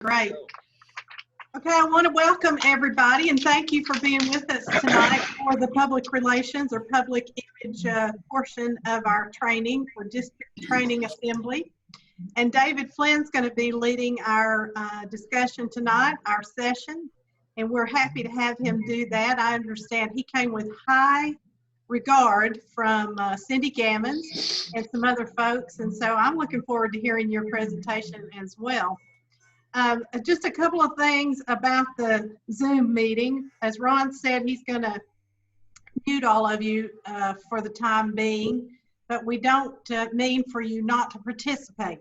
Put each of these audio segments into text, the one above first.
Great. Okay, I want to welcome everybody and thank you for being with us tonight for the public relations or public image portion of our training for District Training Assembly. And David Flynn's going to be leading our discussion tonight, our session, and we're happy to have him do that. I understand he came with high regard from Cindy Gammons and some other folks, and so I'm looking forward to hearing your presentation as well. Just a couple of things about the Zoom meeting. As Ron said, he's going to mute all of you for the time being, but we don't mean for you not to participate.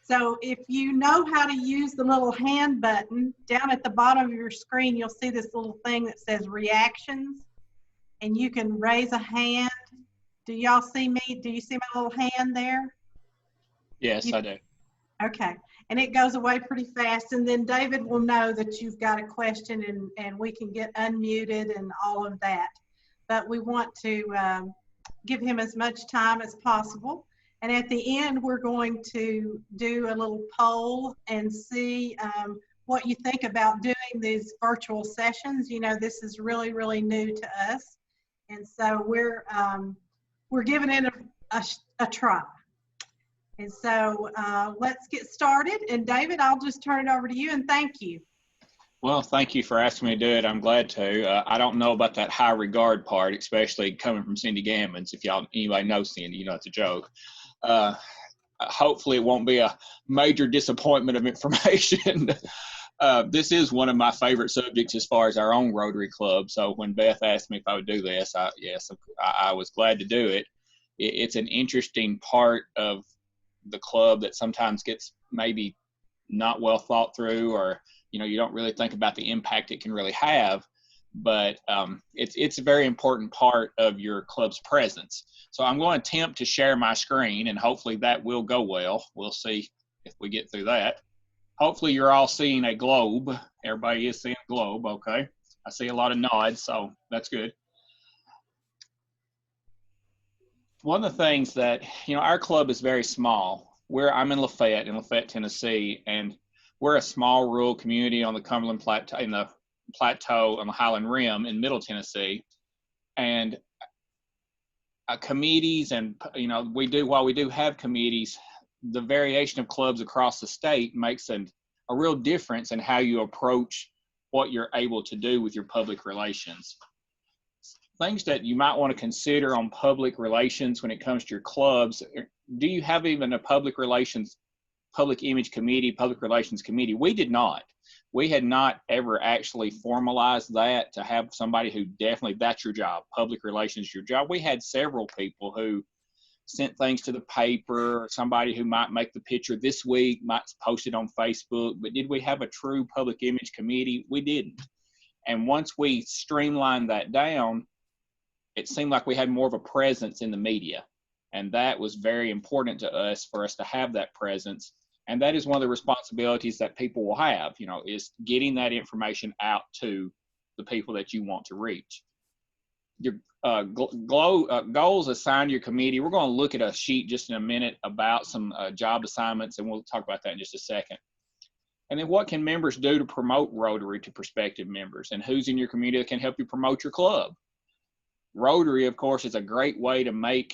So if you know how to use the little hand button, down at the bottom of your screen, you'll see this little thing that says reactions, and you can raise a hand. Do y'all see me? Do you see my little hand there? Yes, I do. Okay, and it goes away pretty fast, and then David will know that you've got a question, and we can get unmuted and all of that. But we want to give him as much time as possible. And at the end, we're going to do a little poll and see what you think about doing these virtual sessions. You know, this is really, really new to us. And so we're giving it a try. And so let's get started. And David, I'll just turn it over to you and thank you. Well, thank you for asking me to do it. I'm glad to. I don't know about that high regard part, especially coming from Cindy Gammons. If anybody knows Cindy, you know it's a joke. Hopefully it won't be a major disappointment of information. This is one of my favorite subjects as far as our own Rotary Club. So when Beth asked me if I would do this, I was glad to do it. It's an interesting part of the club that sometimes gets maybe not well thought through, or you don't really think about the impact it can really have, but it's a very important part of your club's presence. So I'm going to attempt to share my screen, and hopefully that will go well. We'll see if we get through that. Hopefully you're all seeing a globe. Everybody is seeing a globe, okay? I see a lot of nods, so that's good. One of the things that, our club is very small. I'm in Lafayette, Tennessee, and we're a small rural community on the Cumberland Plateau, in the plateau on the Highland Rim in Middle Tennessee. And committees, and while we do have committees, the variation of clubs across the state makes a real difference in how you approach what you're able to do with your public relations. Things that you might want to consider on public relations when it comes to your clubs. Do you have even a public image committee, public relations committee? We did not. We had not ever actually formalized that to have somebody who definitely, that's your job, public relations, your job. We had several people who sent things to the paper, or somebody who might make the picture this week, might post it on Facebook, but did we have a true public image committee? We didn't. And once we streamlined that down, it seemed like we had more of a presence in the media. And that was very important to us, for us to have that presence. And that is one of the responsibilities that people will have, is getting that information out to the people that you want to reach. Your goals assigned to your committee. We're going to look at a sheet just in a minute about some job assignments, and we'll talk about that in just a second. And then what can members do to promote Rotary to prospective members, and who's in your community that can help you promote your club? Rotary, of course, is a great way to make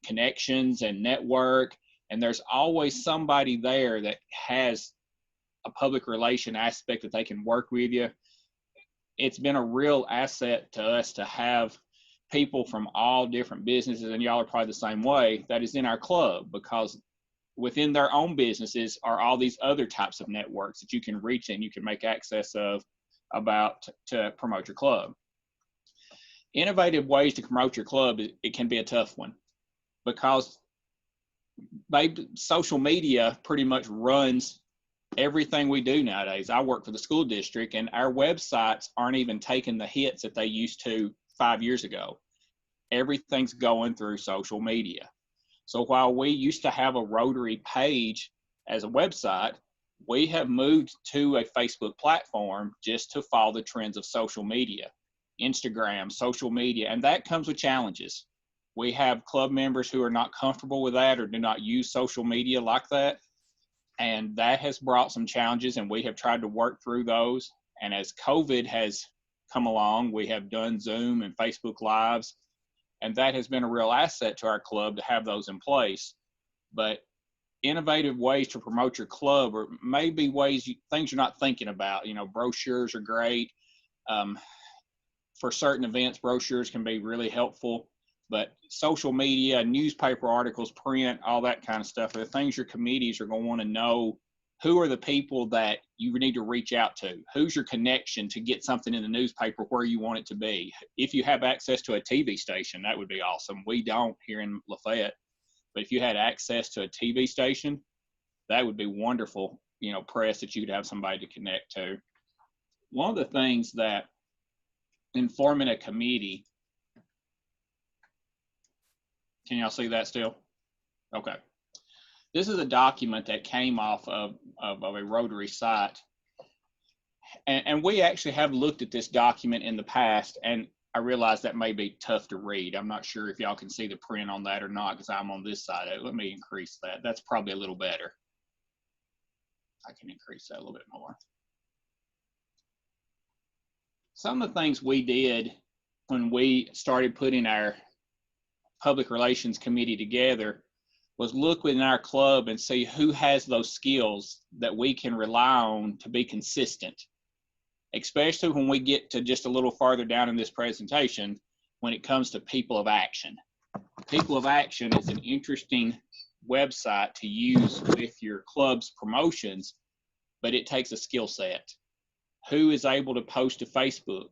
connections and network, and there's always somebody there that has a public relation aspect that they can work with you. It's been a real asset to us to have people from all different businesses, and y'all are probably the same way, that is in our club, because within their own businesses are all these other types of networks that you can reach and you can make access of to promote your club. Innovative ways to promote your club, it can be a tough one, because social media pretty much runs everything we do nowadays. I work for the school district, and our websites aren't even taking the hits that they used to 5 years ago. Everything's going through social media. So while we used to have a Rotary page as a website, we have moved to a Facebook platform just to follow the trends of social media, Instagram, social media, and that comes with challenges. We have club members who are not comfortable with that or do not use social media like that. And that has brought some challenges, and we have tried to work through those. And as COVID has come along, we have done Zoom and Facebook Lives, and that has been a real asset to our club to have those in place. But innovative ways to promote your club, or maybe things you're not thinking about. Brochures are great. For certain events, brochures can be really helpful. But social media, newspaper articles, print, all that kind of stuff are the things your committees are going to want to know. Who are the people that you need to reach out to? Who's your connection to get something in the newspaper where you want it to be? If you have access to a TV station, that would be awesome. We don't here in Lafayette. But if you had access to a TV station, that would be wonderful, press that you'd have somebody to connect to. One of the things that in forming a committee, can y'all see that still? Okay. This is a document that came off of a Rotary site. And we actually have looked at this document in the past, and I realize that may be tough to read. I'm not sure if y'all can see the print on that or not, because I'm on this side. Let me increase that. That's probably a little better. I can increase that a little bit more. Some of the things we did when we started putting our public relations committee together was look within our club and see who has those skills that we can rely on to be consistent, especially when we get to just a little farther down in this presentation when it comes to People of Action. People of Action is an interesting website to use with your club's promotions, but it takes a skill set. Who is able to post to Facebook?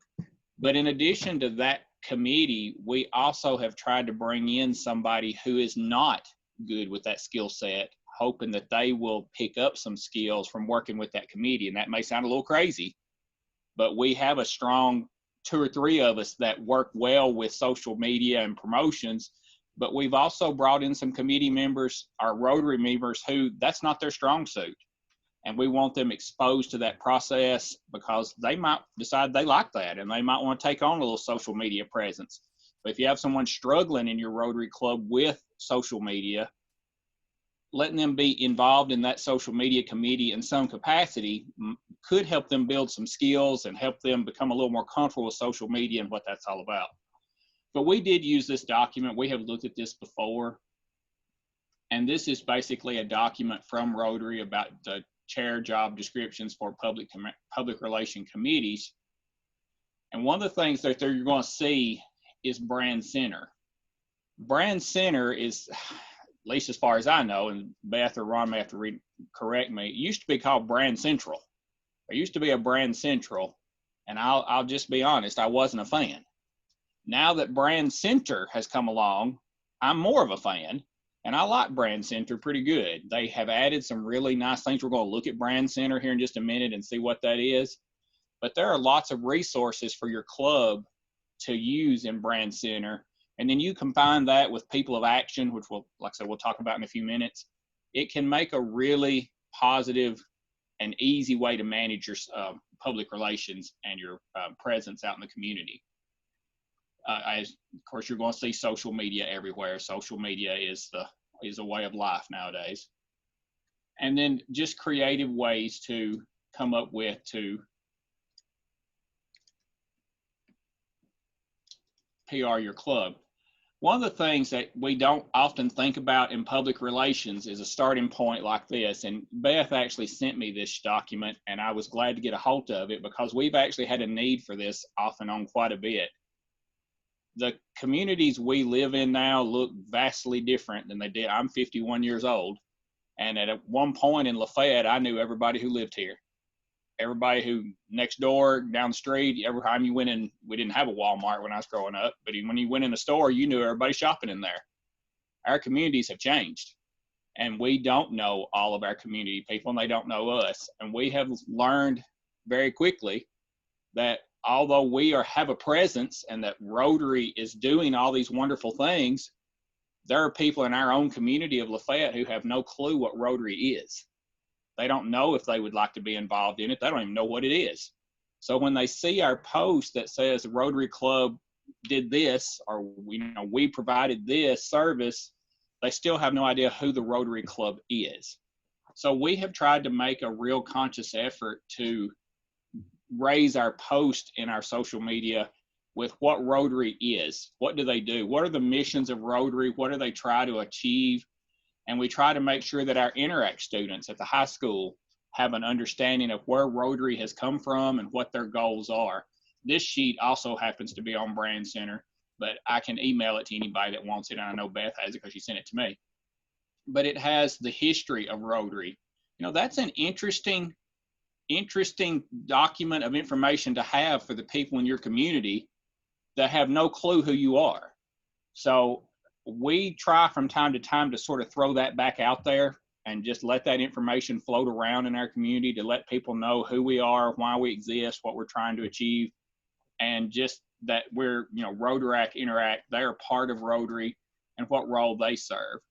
But in addition to that committee, we also have tried to bring in somebody who is not good with that skill set, hoping that they will pick up some skills from working with that committee. And that may sound a little crazy, but we have a strong 2 or 3 of us that work well with social media and promotions. But we've also brought in some committee members, our Rotary members, who that's not their strong suit. And we want them exposed to that process because they might decide they like that and they might want to take on a little social media presence. But if you have someone struggling in your Rotary club with social media, letting them be involved in that social media committee in some capacity could help them build some skills and help them become a little more comfortable with social media and what that's all about. But we did use this document. We have looked at this before. And this is basically a document from Rotary about the chair job descriptions for public relation committees. And one of the things that you're going to see is brand center. Brand center is, at least as far as I know, and Beth or Ron may have to correct me, it used to be called Brand Central. There used to be a Brand Central, and I'll just be honest, I wasn't a fan. Now that Brand Center has come along, I'm more of a fan. And I like Brand Center pretty good. They have added some really nice things. We're going to look at Brand Center here in just a minute and see what that is. But there are lots of resources for your club to use in Brand Center. And then you combine that with People of Action, which we'll, like I said, we'll talk about in a few minutes. It can make a really positive and easy way to manage your public relations and your presence out in the community. Of course, you're going to see social media everywhere. Social media is a way of life nowadays. And then just creative ways to come up with to PR your club. One of the things that we don't often think about in public relations is a starting point like this. And Beth actually sent me this document, and I was glad to get a hold of it because we've actually had a need for this off and on quite a bit. The communities we live in now look vastly different than they did. I'm 51 years old, and at one point in Lafayette, I knew everybody who lived here. Everybody who next door, down the street, every time you went in, we didn't have a Walmart when I was growing up, but when you went in the store, you knew everybody shopping in there. Our communities have changed, and we don't know all of our community people, and they don't know us. And we have learned very quickly that although we have a presence and that Rotary is doing all these wonderful things, there are people in our own community of Lafayette who have no clue what Rotary is. They don't know if they would like to be involved in it. They don't even know what it is. So when they see our post that says the Rotary Club did this, or we provided this service, they still have no idea who the Rotary Club is. So we have tried to make a real conscious effort to raise our post in our social media with what Rotary is. What do they do? What are the missions of Rotary? What do they try to achieve? And we try to make sure that our Interact students at the high school have an understanding of where Rotary has come from and what their goals are. This sheet also happens to be on Brand Center, but I can email it to anybody that wants it. And I know Beth has it because she sent it to me. But it has the history of Rotary. You know, that's an interesting document of information to have for the people in your community that have no clue who you are. So we try from time to time to sort of throw that back out there and just let that information float around in our community to let people know who we are, why we exist, what we're trying to achieve, and just that we're, you know, Rotaract, Interact, they're part of Rotary and what role they serve.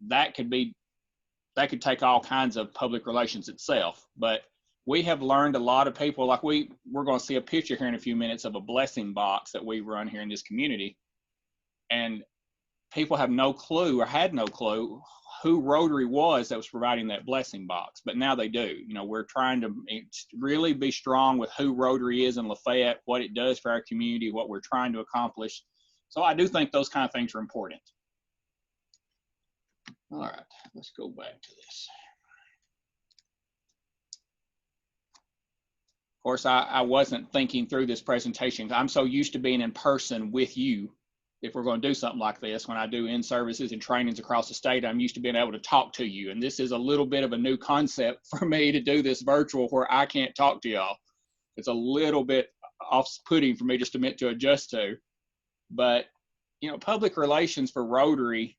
That could take all kinds of public relations itself, but we have learned a lot of people, like we're going to see a picture here in a few minutes of a blessing box that we run here in this community. And people have no clue or had no clue who Rotary was that was providing that blessing box, but now they do. You know, we're trying to really be strong with who Rotary is in Lafayette, what it does for our community, what we're trying to accomplish. So I do think those kind of things are important. All right, let's go back to this. Of course, I wasn't thinking through this presentation. I'm so used to being in person with you. If we're going to do something like this, when I do in-services and trainings across the state, I'm used to being able to talk to you. And this is a little bit of a new concept for me to do this virtual where I can't talk to y'all. It's a little bit off-putting for me just to adjust to. But, you know, public relations for Rotary,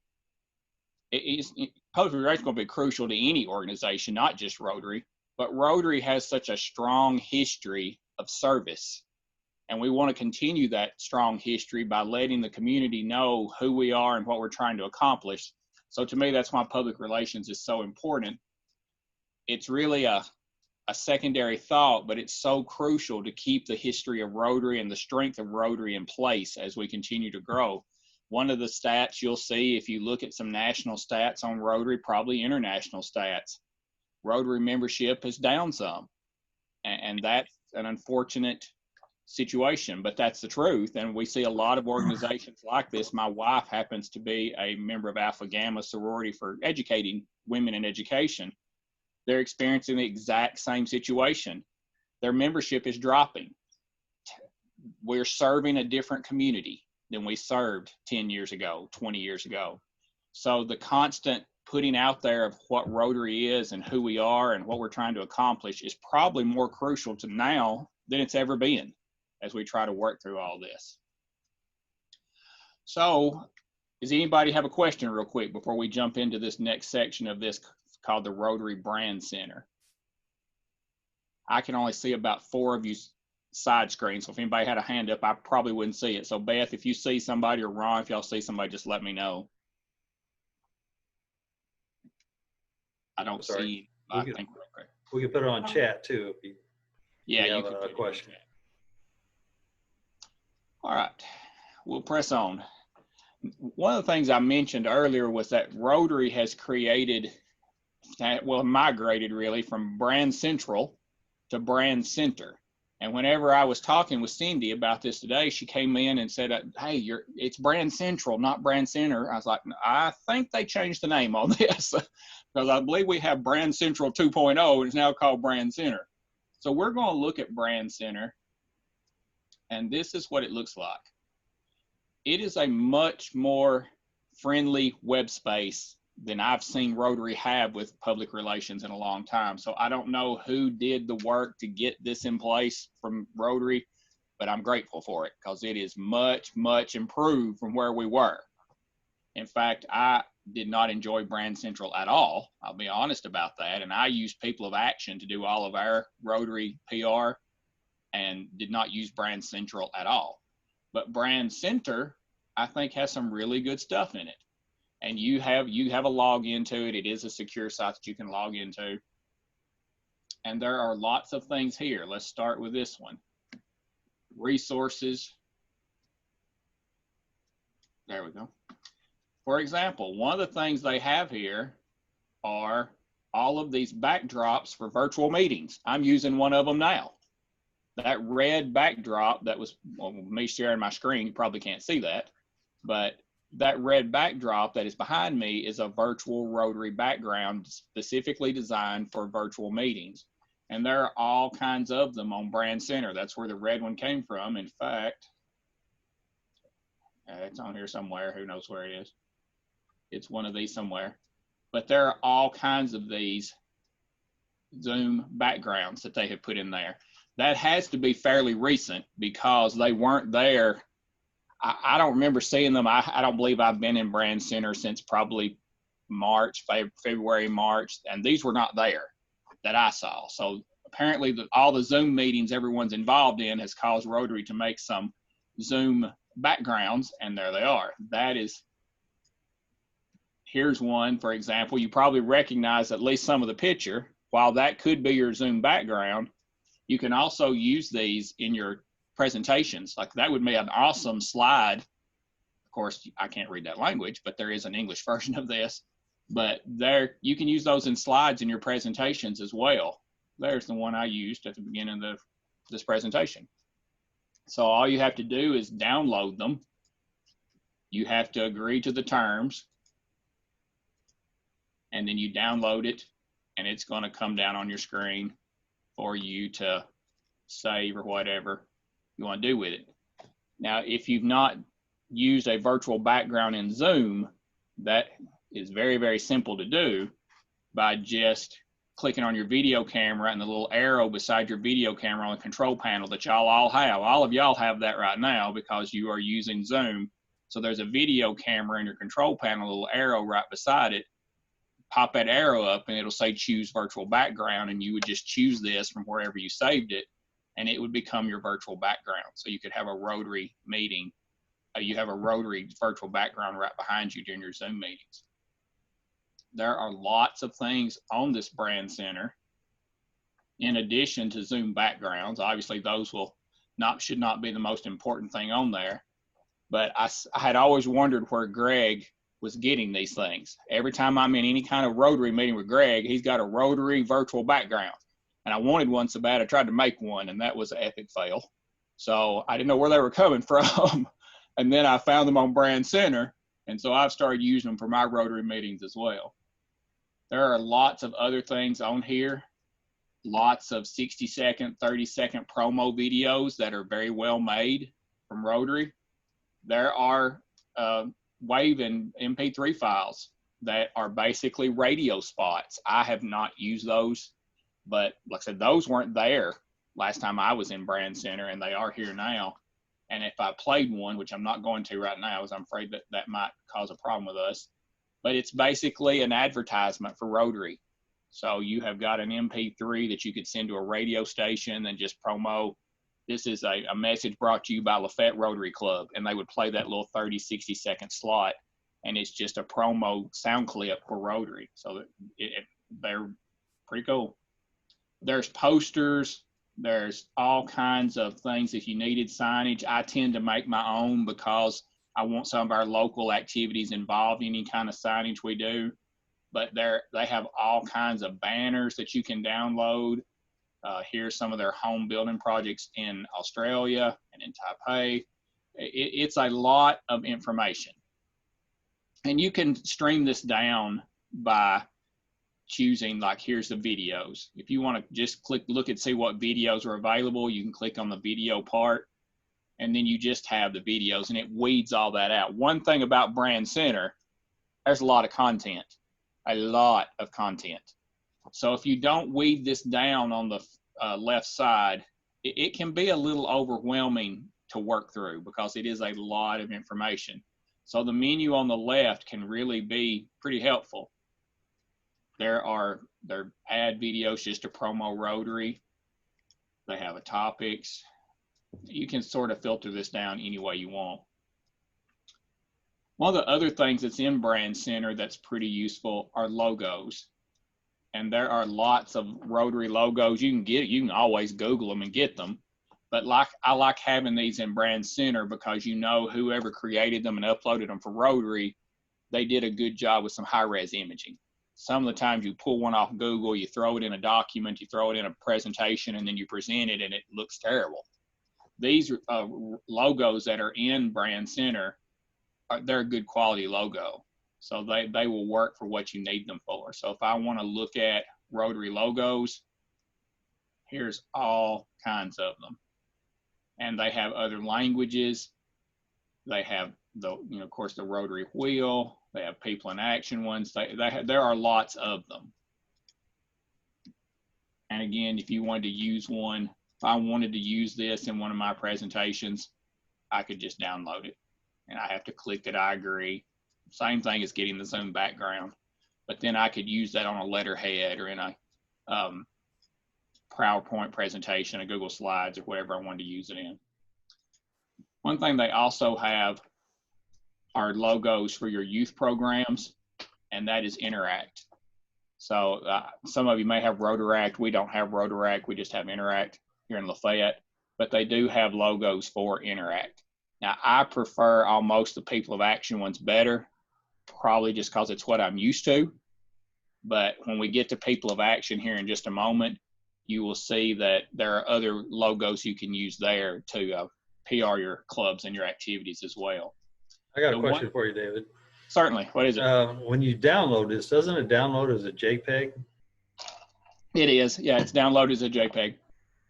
public relations is going to be crucial to any organization, not just Rotary. But Rotary has such a strong history of service. And we want to continue that strong history by letting the community know who we are and what we're trying to accomplish. So to me, that's why public relations is so important. It's really a secondary thought, but it's so crucial to keep the history of Rotary and the strength of Rotary in place as we continue to grow. One of the stats you'll see if you look at some national stats on Rotary, probably international stats, Rotary membership is down some. And that's an unfortunate situation, but that's the truth. And we see a lot of organizations like this. My wife happens to be a member of Alpha Gamma sorority for educating women in education. They're experiencing the exact same situation. Their membership is dropping. We're serving a different community than we served 10 years ago, 20 years ago. So the constant putting out there of what Rotary is and who we are and what we're trying to accomplish is probably more crucial to now than it's ever been as we try to work through all this. So does anybody have a question real quick before we jump into this next section of this called the Rotary Brand Center? I can only see about 4 of you side screens. So if anybody had a hand up, I probably wouldn't see it. So Beth, if you see somebody, or Ron, if y'all see somebody, just let me know. I don't see. I think we're okay. We can put it on chat too if you have a question. All right, we'll press on. One of the things I mentioned earlier was that Rotary has migrated really from Brand Central to Brand Center. And whenever I was talking with Cindy about this today, she came in and said, hey, it's Brand Central, not Brand Center. I was like, I think they changed the name on this because I believe we have Brand Central 2.0 and it's now called Brand Center. So we're going to look at Brand Center, and this is what it looks like. It is a much more friendly web space than I've seen Rotary have with public relations in a long time. So I don't know who did the work to get this in place from Rotary, but I'm grateful for it because it is much, much improved from where we were. In fact, I did not enjoy Brand Central at all. I'll be honest about that. And I used People of Action to do all of our Rotary PR and did not use Brand Central at all. But Brand Center, I think, has some really good stuff in it. And you have a login to it. It is a secure site that you can log into. And there are lots of things here. Let's start with this one. Resources. There we go. For example, one of the things they have here are all of these backdrops for virtual meetings. I'm using one of them now. That red backdrop that was, well, me sharing my screen, you probably can't see that, but that red backdrop that is behind me is a virtual Rotary background specifically designed for virtual meetings. And there are all kinds of them on Brand Center. That's where the red one came from. In fact, it's on here somewhere. Who knows where it is? It's one of these somewhere. But there are all kinds of these Zoom backgrounds that they have put in there. That has to be fairly recent because they weren't there. I don't remember seeing them. I don't believe I've been in Brand Center since probably March, February, March, and these were not there that I saw. So apparently all the Zoom meetings everyone's involved in has caused Rotary to make some Zoom backgrounds, and there they are. Here's one, for example. You probably recognize at least some of the picture. While that could be your Zoom background, you can also use these in your presentations. Like that would be an awesome slide. Of course, I can't read that language, but there is an English version of this. But there, you can use those in slides in your presentations as well. There's the one I used at the beginning of this presentation. So all you have to do is download them. You have to agree to the terms, and then you download it, and it's going to come down on your screen for you to save or whatever you want to do with it. Now, if you've not used a virtual background in Zoom, that is very, very simple to do by just clicking on your video camera and the little arrow beside your video camera on the control panel that y'all all have. All of y'all have that right now because you are using Zoom. So there's a video camera in your control panel, a little arrow right beside it. Pop that arrow up and it'll say choose virtual background, and you would just choose this from wherever you saved it, and it would become your virtual background. So you could have a Rotary meeting. You have a Rotary virtual background right behind you during your Zoom meetings. There are lots of things on this Brand Center in addition to Zoom backgrounds. Obviously, those should not be the most important thing on there. But I had always wondered where Greg was getting these things. Every time I'm in any kind of Rotary meeting with Greg, he's got a Rotary virtual background. And I wanted one so bad I tried to make one, and that was an epic fail. So I didn't know where they were coming from. And then I found them on Brand Center, and so I've started using them for my Rotary meetings as well. There are lots of other things on here. Lots of 60-second, 30-second promo videos that are very well made from Rotary. There are WAV and MP3 files that are basically radio spots. I have not used those, but like I said, those weren't there last time I was in Brand Center, and they are here now. And if I played one, which I'm not going to right now, because I'm afraid that might cause a problem with us, but it's basically an advertisement for Rotary. So you have got an MP3 that you could send to a radio station and just promo. This is a message brought to you by Lafayette Rotary Club, and they would play that little 30, 60-second slot, and it's just a promo sound clip for Rotary. So they're pretty cool. There's posters. There's all kinds of things. If you needed signage, I tend to make my own because I want some of our local activities involved in any kind of signage we do. But they have all kinds of banners that you can download. Here's some of their home building projects in Australia and in Taipei. It's a lot of information. And you can stream this down by choosing, like, here's the videos. If you want to just look and see what videos are available, you can click on the video part, and then you just have the videos, and it weeds all that out. One thing about Brand Center, there's a lot of content. So if you don't weed this down on the left side, it can be a little overwhelming to work through because it is a lot of information. So the menu on the left can really be pretty helpful. There ad videos just to promo Rotary. They have a topics. You can sort of filter this down any way you want. One of the other things that's in Brand Center that's pretty useful are logos. And there are lots of Rotary logos. You can always Google them and get them. But I like having these in Brand Center because you know whoever created them and uploaded them for Rotary, they did a good job with some high-res imaging. Some of the times you pull one off Google, you throw it in a document, you throw it in a presentation, and then you present it and it looks terrible. These logos that are in Brand Center, they're a good quality logo. So they will work for what you need them for. So if I want to look at Rotary logos, here's all kinds of them. And they have other languages. They have the, of course, the Rotary wheel. They have people in action ones. There are lots of them. And again, if you wanted to use one, if I wanted to use this in one of my presentations, I could just download it. And I have to click that I agree. Same thing as getting the Zoom background. But then I could use that on a letterhead or in a PowerPoint presentation, a Google Slides, or whatever I wanted to use it in. One thing they also have are logos for your youth programs, and that is Interact. So some of you may have Rotaract. We don't have Rotaract. We just have Interact here in Lafayette, but they do have logos for Interact. Now, I prefer almost the People of Action ones better, probably just because it's what I'm used to. But when we get to People of Action here in just a moment, you will see that there are other logos you can use there to PR your clubs and your activities as well. I got a question for you, David. Certainly. What is it? When you download this, doesn't it download as a JPEG? It is. Yeah, it's downloaded as a JPEG.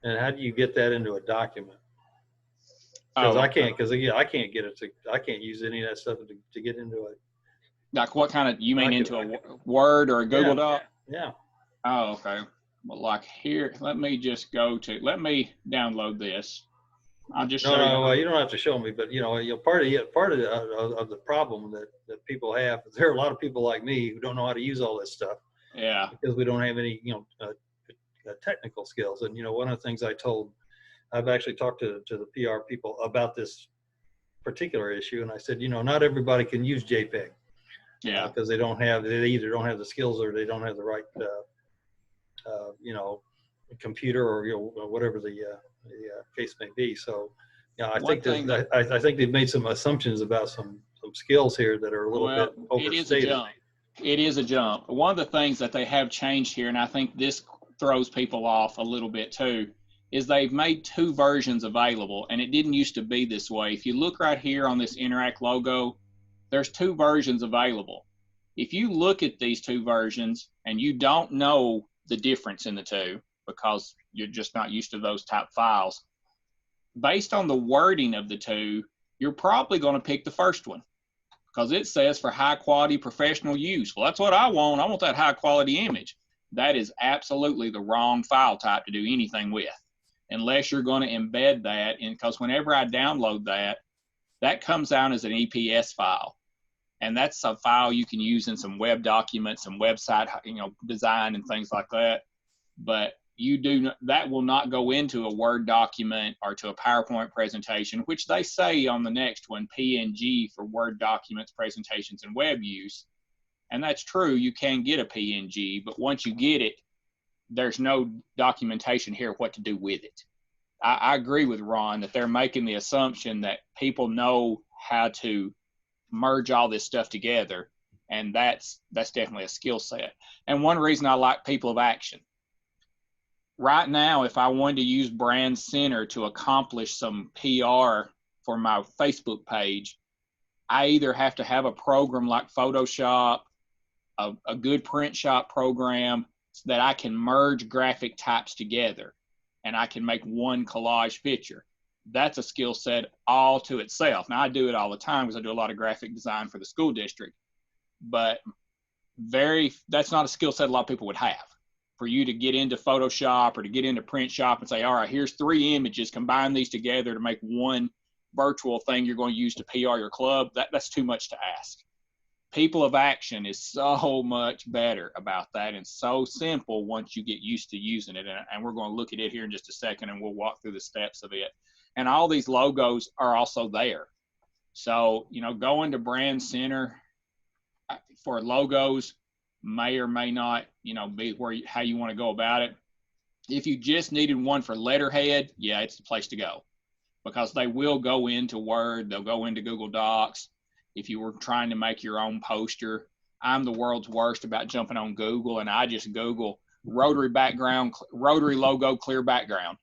And how do you get that into a document? Because I can't get it I can't use any of that stuff to get into it. Like what kind of, you mean into a Word or a Google Doc? Yeah. Oh, okay. Well, like here, let me download this. I'll just show you. Well, you don't have to show me, but part of the problem that people have is there are a lot of people like me who don't know how to use all this stuff. Yeah. Because we don't have any technical skills. And one of the things I've actually talked to the PR people about this particular issue, and I said, not everybody can use JPEG. Yeah. Because they either don't have the skills or they don't have the right computer or whatever the case may be. So I think they've made some assumptions about some skills here that are a little bit overstated. It is a jump. One of the things that they have changed here, and I think this throws people off a little bit too, is they've made two versions available, and it didn't used to be this way. If you look right here on this Interact logo, there's two versions available. If you look at these two versions and you don't know the difference in the two because you're just not used to those type files, based on the wording of the two, you're probably going to pick the first one because it says for high quality professional use. Well, that's what I want. I want that high quality image. That is absolutely the wrong file type to do anything with, unless you're going to embed that in, because whenever I download that comes out as an EPS file. And that's a file you can use in some web documents, some website, design and things like that. But that will not go into a Word document or to a PowerPoint presentation, which they say on the next one, PNG for Word documents, presentations, and web use. And that's true, you can get a PNG, but once you get it, there's no documentation here what to do with it. I agree with Ron that they're making the assumption that people know how to merge all this stuff together, and that's definitely a skill set. And one reason I like People of Action. Right now, if I wanted to use Brand Center to accomplish some PR for my Facebook page, I either have to have a program like Photoshop, a good print shop program so that I can merge graphic types together and I can make one collage picture. That's a skill set all to itself. Now, I do it all the time because I do a lot of graphic design for the school district, but that's not a skill set a lot of people would have. For you to get into Photoshop or to get into print shop and say, all right, here's 3 images, combine these together to make one virtual thing you're going to use to PR your club, that's too much to ask. People of Action is so much better about that and so simple once you get used to using it. And we're going to look at it here in just a second and we'll walk through the steps of it. And all these logos are also there. So, going to Brand Center for logos may or may not, be how you want to go about it. If you just needed one for letterhead, yeah, it's the place to go because they will go into Word, they'll go into Google Docs. If you were trying to make your own poster, I'm the world's worst about jumping on Google, and I just Google Rotary background, Rotary logo, clear background,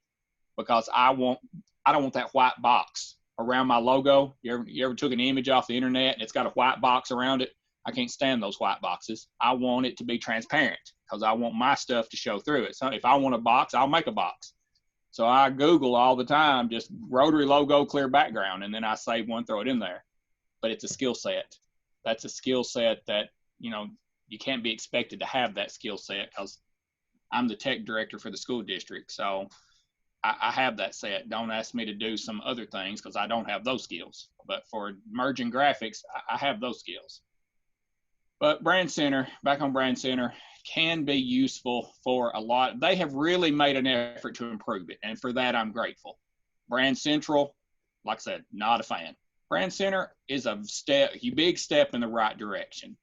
because I don't want that white box around my logo. You ever took an image off the internet and it's got a white box around it? I can't stand those white boxes. I want it to be transparent because I want my stuff to show through it. So if I want a box, I'll make a box. So I Google all the time, just Rotary logo, clear background, and then I save one, throw it in there. But it's a skill set. That's a skill set that, you know, you can't be expected to have that skill set because I'm the tech director for the school district. So I have that set. Don't ask me to do some other things because I don't have those skills. But for merging graphics, I have those skills. But Brand Center, back on Brand Center, can be useful for a lot. They have really made an effort to improve it, and for that I'm grateful. Brand Central, like I said, not a fan. Brand Center is a big step in the right direction.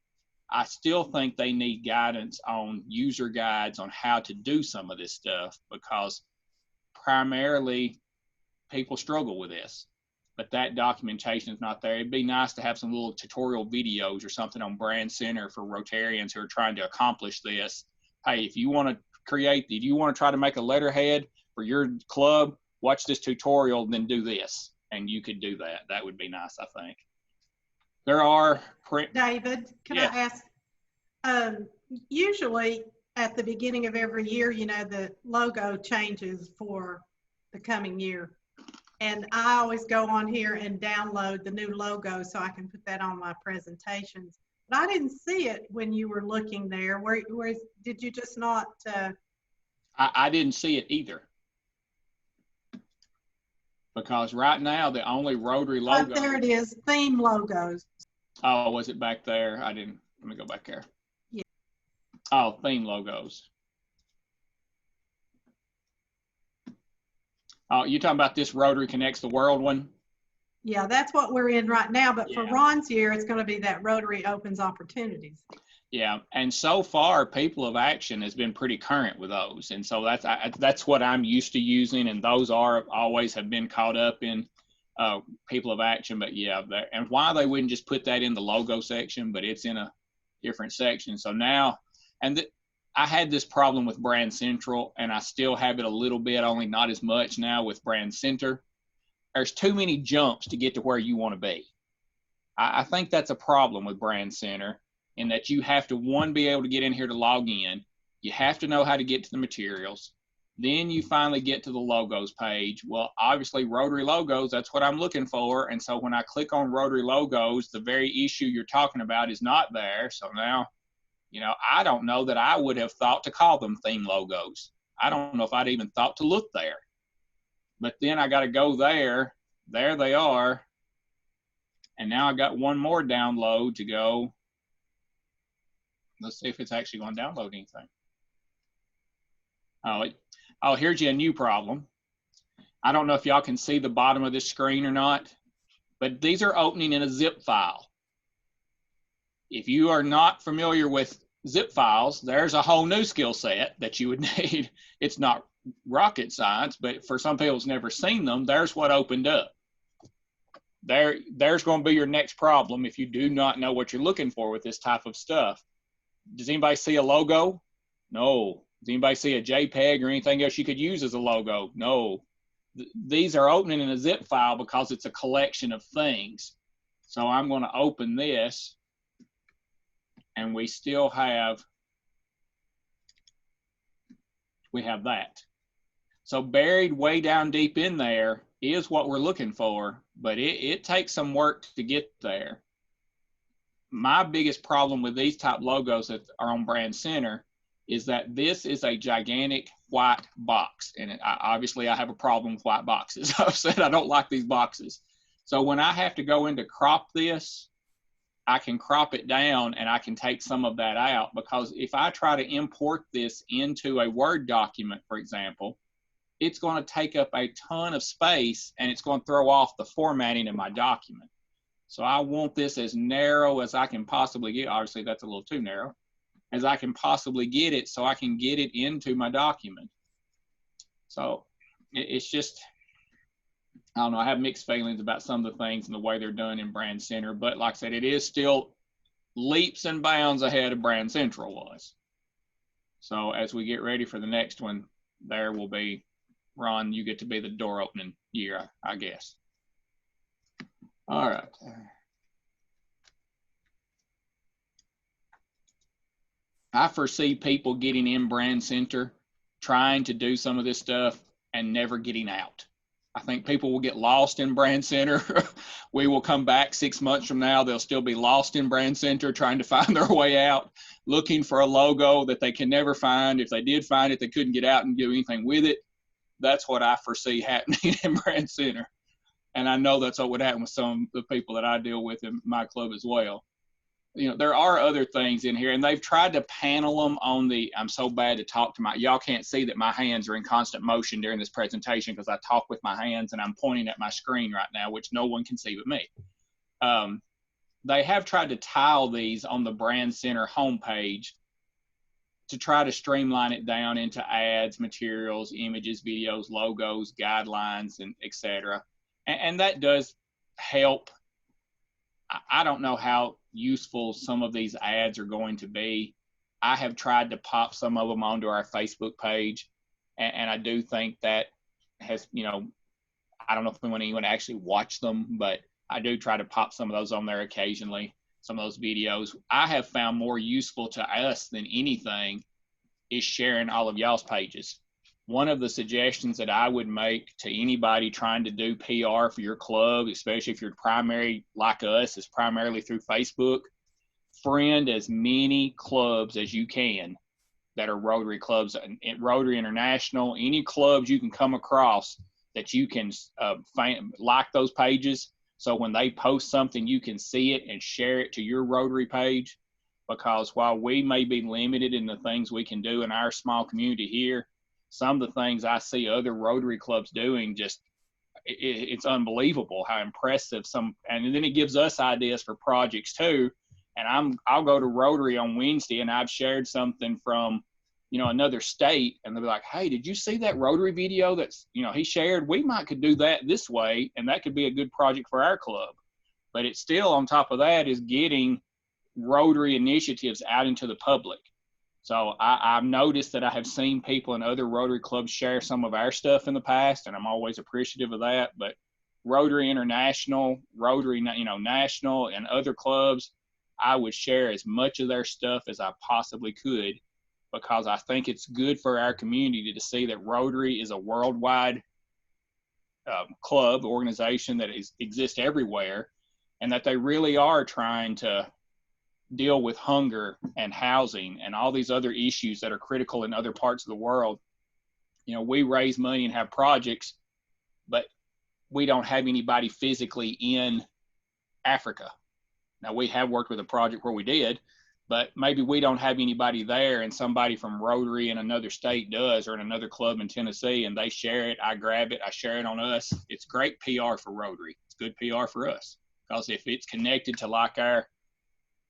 I still think they need guidance on user guides on how to do some of this stuff because primarily people struggle with this, but that documentation is not there. It'd be nice to have some little tutorial videos or something on Brand Center for Rotarians who are trying to accomplish this. Hey, if you want to try to make a letterhead for your club, watch this tutorial, then do this. And you could do that. That would be nice, I think. There are David, can I ask, usually at the beginning of every year, you know, the logo changes for the coming year. And I always go on here and download the new logo so I can put that on my presentations. But I didn't see it when you were looking there. Where did you just not? I didn't see it either. Because right now, the only Rotary logo. Oh, there it is, theme logos. Oh, was it back there? I didn't. Let me go back there. Yeah. Oh, theme logos. Oh, you talking about this Rotary Connects the World one? Yeah, that's what we're in right now. But for Ron's year, it's going to be that Rotary Opens Opportunities. Yeah, and so far, People of Action has been pretty current with those, and so that's what I'm used to using, and those always have been caught up in People of Action. But yeah, and why they wouldn't just put that in the logo section, but it's in a different section. So now, I had this problem with Brand Central, and I still have it a little bit, only not as much now with Brand Center. There's too many jumps to get to where you want to be. I think that's a problem with Brand Center, in that you have to, one, be able to get in here to log in. You have to know how to get to the materials. Then you finally get to the logos page. Well, obviously Rotary Logos, that's what I'm looking for. And so when I click on Rotary Logos, the very issue you're talking about is not there. So now, you know, I don't know that I would have thought to call them theme logos. I don't know if I'd even thought to look there. But then I got to go there. There they are. And now I got one more download to go. Let's see if it's actually going to download anything. Oh, here's you a new problem. I don't know if y'all can see the bottom of this screen or not, but these are opening in a zip file. If you are not familiar with zip files, there's a whole new skill set that you would need. It's not rocket science, but for some people who's never seen them, there's what opened up. There's going to be your next problem if you do not know what you're looking for with this type of stuff. Does anybody see a logo? No. Does anybody see a JPEG or anything else you could use as a logo? No. These are opening in a zip file because it's a collection of things. So I'm going to open this, and we still have, that. So buried way down deep in there is what we're looking for, but it takes some work to get there. My biggest problem with these type logos that are on Brand Center is that this is a gigantic white box. And obviously I have a problem with white boxes. I've said I don't like these boxes. So when I have to go in to crop this, I can crop it down and I can take some of that out, because if I try to import this into a Word document, for example, it's going to take up a ton of space and it's going to throw off the formatting of my document. So I want this as narrow as I can possibly get. Obviously, that's a little too narrow. As I can possibly get it so I can get it into my document. So it's just, I don't know, I have mixed feelings about some of the things and the way they're done in Brand Center. But like I said, it is still leaps and bounds ahead of Brand Central was. So as we get ready for the next one, there will be, Ron, you get to be the door opening year, I guess. All right. I foresee people getting in Brand Center, trying to do some of this stuff and never getting out. I think people will get lost in Brand Center. We will come back 6 months from now. They'll still be lost in Brand Center, trying to find their way out, looking for a logo that they can never find. If they did find it, they couldn't get out and do anything with it. That's what I foresee happening in Brand Center. And I know that's what would happen with some of the people that I deal with in my club as well. You know, there are other things in here, and they've tried to panel them on the, I'm so bad to talk to y'all can't see that my hands are in constant motion during this presentation because I talk with my hands and I'm pointing at my screen right now, which no one can see but me. They have tried to tile these on the Brand Center homepage to try to streamline it down into ads, materials, images, videos, logos, guidelines, and etc. And that does help. I don't know how useful some of these ads are going to be. I have tried to pop some of them onto our Facebook page, and I do think that has, you know, I don't know if anyone actually watch them, but I do try to pop some of those on there occasionally, some of those videos. I have found more useful to us than anything is sharing all of y'all's pages. One of the suggestions that I would make to anybody trying to do PR for your club, especially if you're primary like us, is primarily through Facebook. Friend as many clubs as you can that are Rotary clubs, Rotary International, any clubs you can come across that you can like those pages. So when they post something, you can see it and share it to your Rotary page. Because while we may be limited in the things we can do in our small community here, some of the things I see other Rotary clubs doing, just it's unbelievable how impressive and then it gives us ideas for projects too. And I'll go to Rotary on Wednesday and I've shared something from, you know, another state, and they'll be like, hey, did you see that Rotary video that's, you know, he shared? We could do that this way, and that could be a good project for our club. But it's still, on top of that, is getting Rotary initiatives out into the public. So I've noticed that I have seen people in other Rotary clubs share some of our stuff in the past, and I'm always appreciative of that. But Rotary International, Rotary, you know, National, and other clubs, I would share as much of their stuff as I possibly could, because I think it's good for our community to see that Rotary is a worldwide club, organization that exists everywhere, and that they really are trying to deal with hunger and housing and all these other issues that are critical in other parts of the world. You know, we raise money and have projects, but we don't have anybody physically in Africa. Now, we have worked with a project where we did, but maybe we don't have anybody there, and somebody from Rotary in another state does, or in another club in Tennessee, and they share it. I grab it, I share it on us. It's great PR for Rotary. It's good PR for us, because if it's connected to like our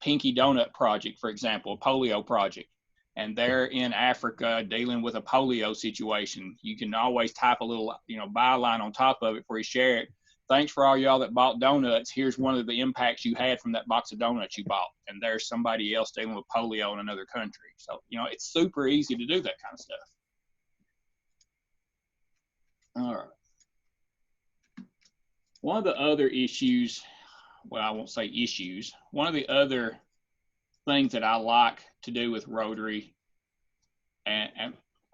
Pinky Donut project, for example, a polio project, and they're in Africa dealing with a polio situation, you can always type a little, you know, byline on top of it before you share it. Thanks for all y'all that bought donuts. Here's one of the impacts you had from that box of donuts you bought. And there's somebody else dealing with polio in another country. So, you know, it's super easy to do that kind of stuff. All right. One of the other issues, well, I won't say issues. One of the other things that I like to do with Rotary, and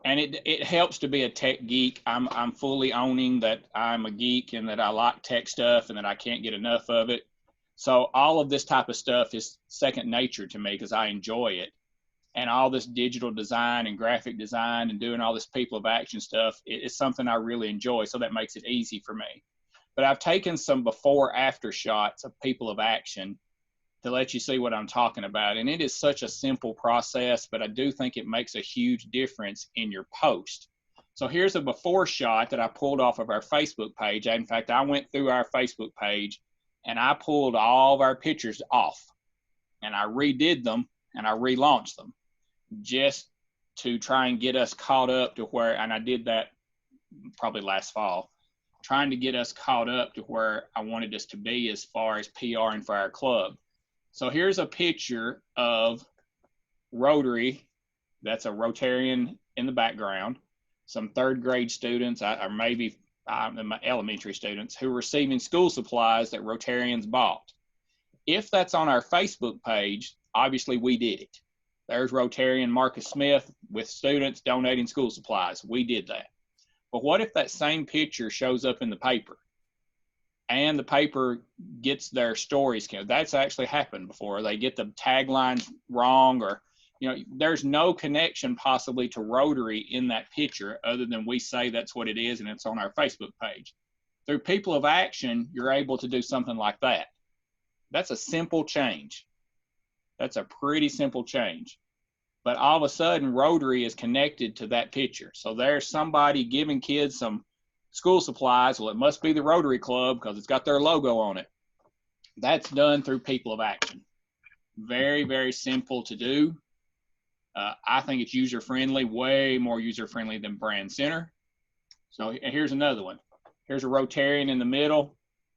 it helps to be a tech geek. I'm fully owning that I'm a geek and that I like tech stuff and that I can't get enough of it. So all of this type of stuff is second nature to me because I enjoy it. And all this digital design and graphic design and doing all this people of action stuff is something I really enjoy. So that makes it easy for me. But I've taken some before after shots of people of action to let you see what I'm talking about. And it is such a simple process, but I do think it makes a huge difference in your post. So here's a before shot that I pulled off of our Facebook page. In fact, I went through our Facebook page and I pulled all of our pictures off and I redid them and I relaunched them just to try and get us caught up to where, and I did that probably last fall, trying to get us caught up to where I wanted us to be as far as PR and for our club. So here's a picture of Rotary. That's a Rotarian in the background. Some third grade students, or maybe my elementary students, who are receiving school supplies that Rotarians bought. If that's on our Facebook page, obviously we did it. There's Rotarian Marcus Smith with students donating school supplies. We did that. But what if that same picture shows up in the paper and the paper gets their stories? That's actually happened before. They get the taglines wrong, or there's no connection possibly to Rotary in that picture other than we say that's what it is and it's on our Facebook page. Through People of Action, you're able to do something like that. That's a simple change. That's a pretty simple change. But all of a sudden, Rotary is connected to that picture. So there's somebody giving kids some school supplies. Well, it must be the Rotary Club because it's got their logo on it. That's done through People of Action. Very, very simple to do. I think it's user-friendly, way more user-friendly than Brand Center. So here's another one. Here's a Rotarian in the middle.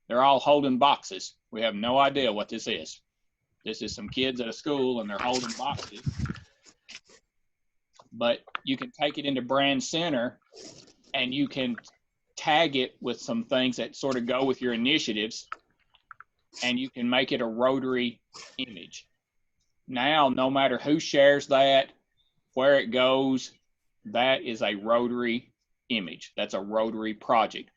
They're all holding boxes. We have no idea what this is. This is some kids at a school and they're holding boxes. But you can take it into Brand Center and you can tag it with some things that sort of go with your initiatives, and you can make it a Rotary image. Now, no matter who shares that, where it goes, that is a Rotary image. That's a Rotary project.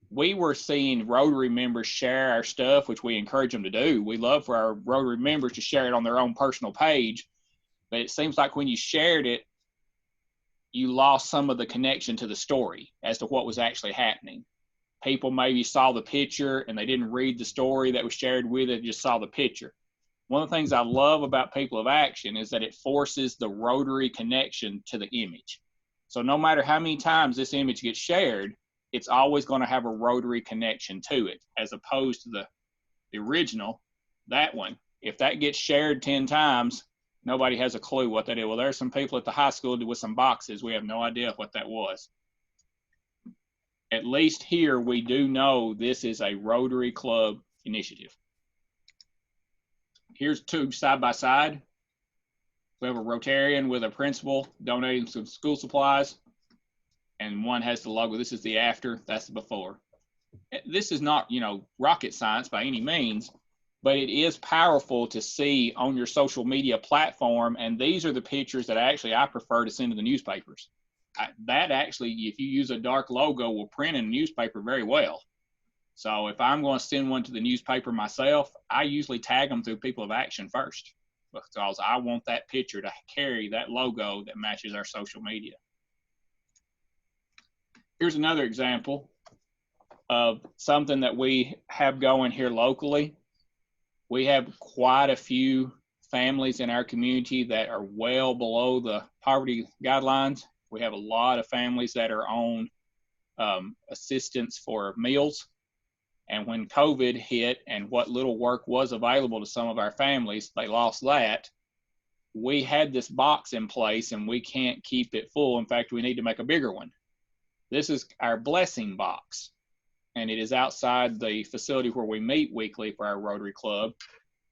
We were seeing Rotary members share our stuff, which we encourage them to do. We love for our Rotary members to share it on their own personal page, but it seems like when you shared it, you lost some of the connection to the story as to what was actually happening. People maybe saw the picture and they didn't read the story that was shared with it, just saw the picture. One of the things I love about People of Action is that it forces the Rotary connection to the image. So no matter how many times this image gets shared, it's always going to have a Rotary connection to it, as opposed to the original, that one. If that gets shared 10 times, nobody has a clue what that is. Well, there's some people at the high school with some boxes. We have no idea what that was. At least here, we do know this is a Rotary Club initiative. Here's two side by side. We have a Rotarian with a principal donating some school supplies, and one has the logo. This is the after, that's the before. This is not, rocket science by any means, but it is powerful to see on your social media platform, and these are the pictures that I prefer to send to the newspapers. That actually, if you use a dark logo, will print in a newspaper very well. So if I'm going to send one to the newspaper myself, I usually tag them through People of Action first, because I want that picture to carry that logo that matches our social media. Here's another example of something that we have going here locally. We have quite a few families in our community that are well below the poverty guidelines. We have a lot of families that are on assistance for meals. And when COVID hit and what little work was available to some of our families, they lost that. We had this box in place and we can't keep it full. In fact, we need to make a bigger one. This is our blessing box, and it is outside the facility where we meet weekly for our Rotary Club.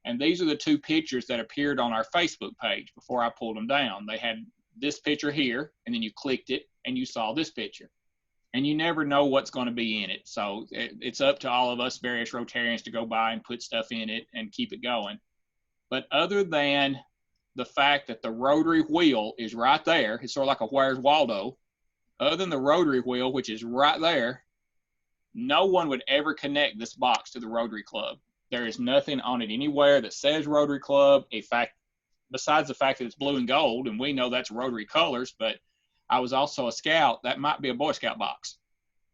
And these are the two pictures that appeared on our Facebook page before I pulled them down. They had this picture here, and then you clicked it and you saw this picture. And you never know what's going to be in it. So it's up to all of us various Rotarians to go by and put stuff in it and keep it going. But other than the fact that the Rotary wheel is right there, it's sort of like a Where's Waldo. Other than the Rotary wheel, which is right there, no one would ever connect this box to the Rotary Club. There is nothing on it anywhere that says Rotary Club. In fact, besides the fact that it's blue and gold, and we know that's Rotary colors, but I was also a scout. That might be a Boy Scout box.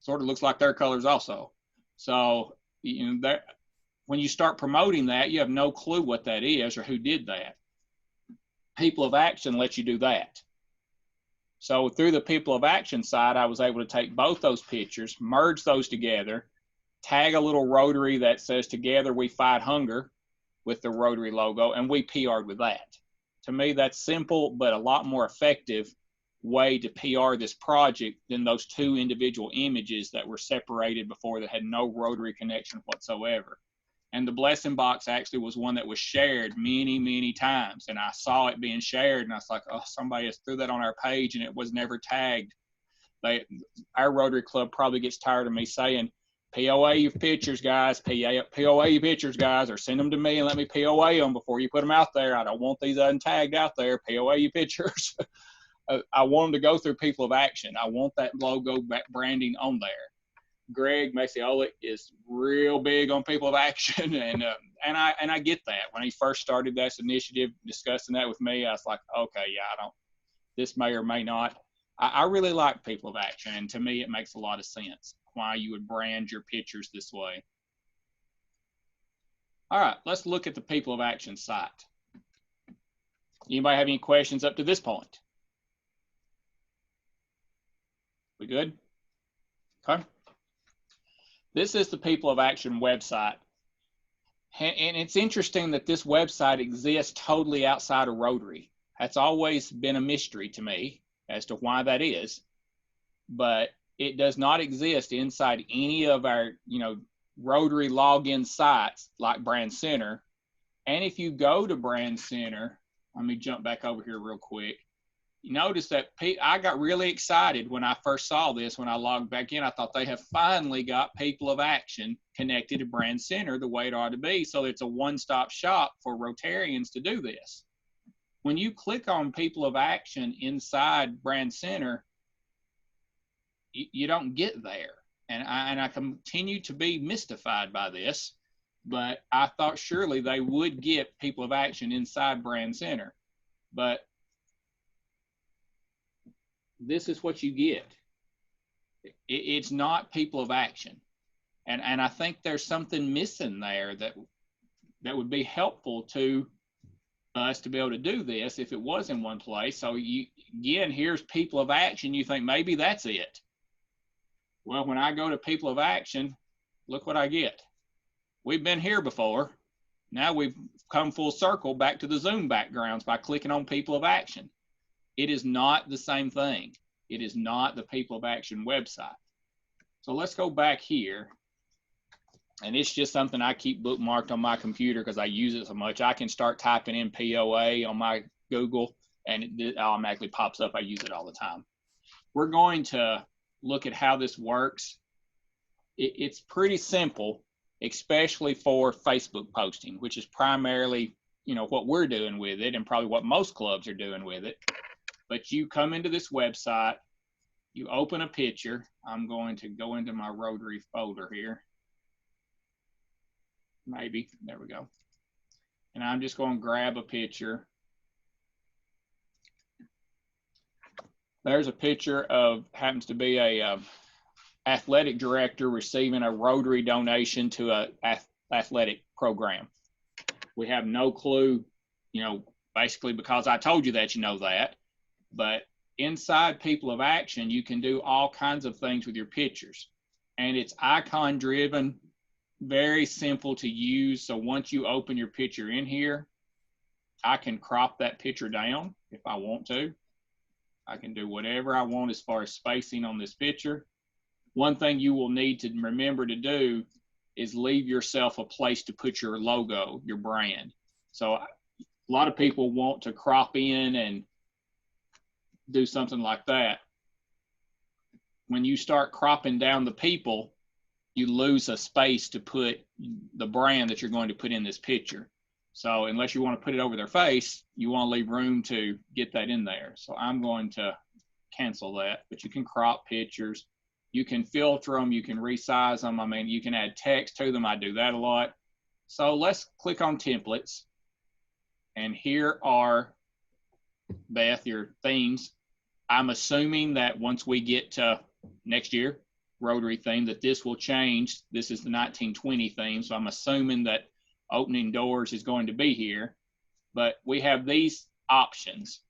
Sort of looks like their colors also. So, when you start promoting that, you have no clue what that is or who did that. People of Action lets you do that. So through the People of Action side, I was able to take both those pictures, merge those together, tag a little Rotary that says "Together We Fight Hunger" with the Rotary logo, and we PR'd with that. To me, that's simple, but a lot more effective way to PR this project than those two individual images that were separated before that had no Rotary connection whatsoever. And the blessing box actually was one that was shared many, many times. And I saw it being shared, and I was like, oh, somebody has threw that on our page, and it was never tagged. Our Rotary Club probably gets tired of me saying, POA your pictures, guys, POA your pictures, guys, or send them to me and let me POA them before you put them out there. I don't want these untagged out there. POA your pictures. I want them to go through People of Action. I want that logo branding on there. Greg Macioli is real big on People of Action, and I get that. When he first started this initiative, discussing that with me, I was like, okay, yeah, this may or may not. I really like People of Action, and to me, it makes a lot of sense why you would brand your pictures this way. All right, let's look at the People of Action site. Anybody have any questions up to this point? We good? Okay. This is the People of Action website. And it's interesting that this website exists totally outside of Rotary. That's always been a mystery to me as to why that is. But it does not exist inside any of our, Rotary login sites like Brand Center. And if you go to Brand Center, let me jump back over here real quick. You notice that I got really excited when I first saw this. When I logged back in, I thought they have finally got People of Action connected to Brand Center the way it ought to be. So it's a one-stop shop for Rotarians to do this. When you click on People of Action inside Brand Center, you don't get there. And I continue to be mystified by this, but I thought surely they would get People of Action inside Brand Center. But this is what you get. It's not People of Action. And I think there's something missing there that would be helpful to us to be able to do this if it was in one place. So again, here's People of Action. You think maybe that's it. Well, when I go to People of Action, look what I get. We've been here before. Now we've come full circle back to the Zoom backgrounds by clicking on People of Action. It is not the same thing. It is not the People of Action website. So let's go back here. And it's just something I keep bookmarked on my computer because I use it so much. I can start typing in POA on my Google and it automatically pops up. I use it all the time. We're going to look at how this works. It's pretty simple, especially for Facebook posting, which is primarily, what we're doing with it and probably what most clubs are doing with it. But you come into this website, you open a picture. I'm going to go into my Rotary folder here. Maybe, there we go. And I'm just going to grab a picture. There's a picture of, happens to be a athletic director receiving a Rotary donation to a athletic program. We have no clue, basically because I told you that, that. But inside People of Action, you can do all kinds of things with your pictures. And it's icon driven, very simple to use. So once you open your picture in here, I can crop that picture down if I want to. I can do whatever I want as far as spacing on this picture. One thing you will need to remember to do is leave yourself a place to put your logo, your brand. So a lot of people want to crop in and do something like that. When you start cropping down the people, you lose a space to put the brand that you're going to put in this picture. So unless you want to put it over their face, you want to leave room to get that in there. So I'm going to cancel that, but you can crop pictures. You can filter them. You can resize them. I mean, you can add text to them. I do that a lot. So let's click on templates. And here are, Beth, your themes. I'm assuming that once we get to next year, Rotary theme, that this will change. This is the 1920 theme. So I'm assuming that opening doors is going to be here. But we have these options.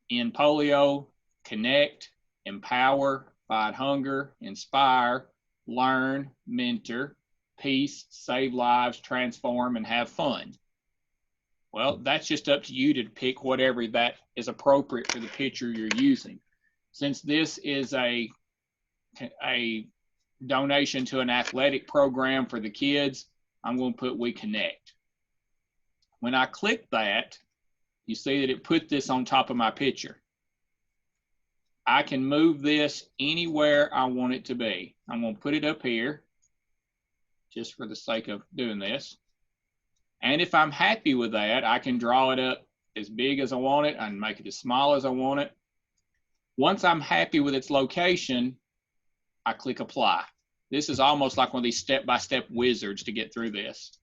In polio, connect, empower, fight hunger, inspire, learn, mentor, peace, save lives, transform, and have fun. Well, that's just up to you to pick whatever that is appropriate for the picture you're using. Since this is a donation to an athletic program for the kids, I'm going to put we connect. When I click that, you see that it put this on top of my picture. I can move this anywhere I want it to be. I'm going to put it up here just for the sake of doing this. And if I'm happy with that, I can draw it up as big as I want it and make it as small as I want it. Once I'm happy with its location, I click apply. This is almost like one of these step-by-step wizards to get through this.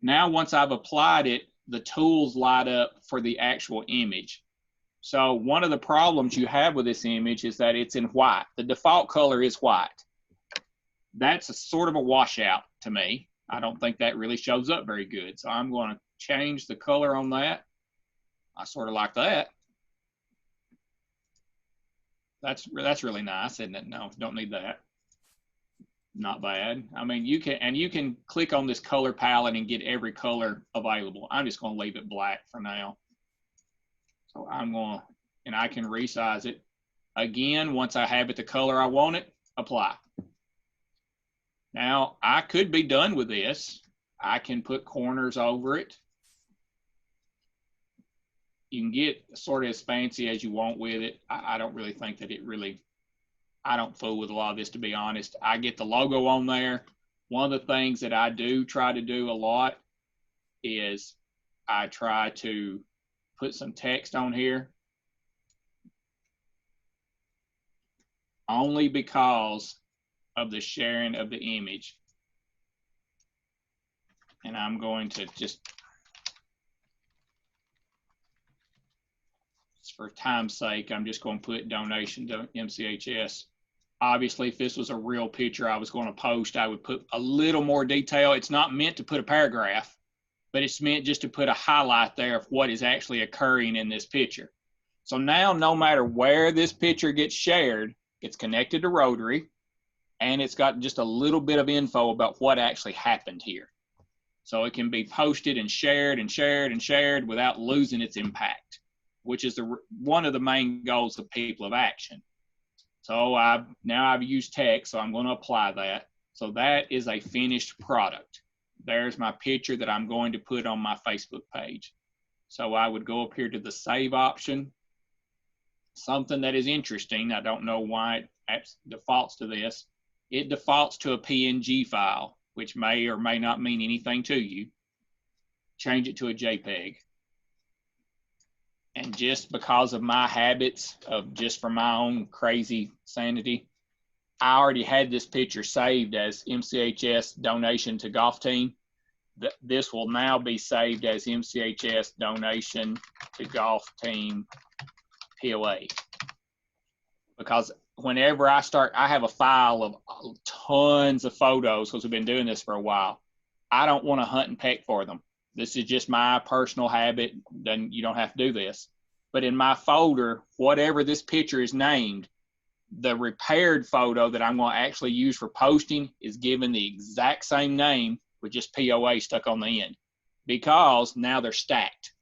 Now, once I've applied it, the tools light up for the actual image. So one of the problems you have with this image is that it's in white. The default color is white. That's a sort of a washout to me. I don't think that really shows up very good. So I'm going to change the color on that. I sort of like that. That's really nice, isn't it? No, don't need that. Not bad. I mean, you can click on this color palette and get every color available. I'm just going to leave it black for now. So I can resize it. Again, once I have it the color I want it, apply. Now, I could be done with this. I can put corners over it. You can get sort of as fancy as you want with it. I don't really think that I don't fool with a lot of this, to be honest. I get the logo on there. One of the things that I do try to do a lot is I try to put some text on here. Only because of the sharing of the image. And I'm going to just for time's sake, I'm just going to put donation to MCHS. Obviously, if this was a real picture I was going to post, I would put a little more detail. It's not meant to put a paragraph, but it's meant just to put a highlight there of what is actually occurring in this picture. So now, no matter where this picture gets shared, it's connected to Rotary, and it's got just a little bit of info about what actually happened here. So it can be posted and shared and shared and shared without losing its impact, which is one of the main goals of People of Action. So now I've used text, so I'm going to apply that. So that is a finished product. There's my picture that I'm going to put on my Facebook page. So I would go up here to the save option. Something that is interesting, I don't know why it defaults to this. It defaults to a PNG file, which may or may not mean anything to you. Change it to a JPEG. And just because of my habits of just for my own crazy sanity, I already had this picture saved as MCHS donation to golf team. This will now be saved as MCHS donation to golf team POA. Because whenever I have a file of tons of photos because we've been doing this for a while. I don't want to hunt and peck for them. This is just my personal habit. Then you don't have to do this. But in my folder, whatever this picture is named, the repaired photo that I'm going to actually use for posting is given the exact same name with just POA stuck on the end, because now they're stacked.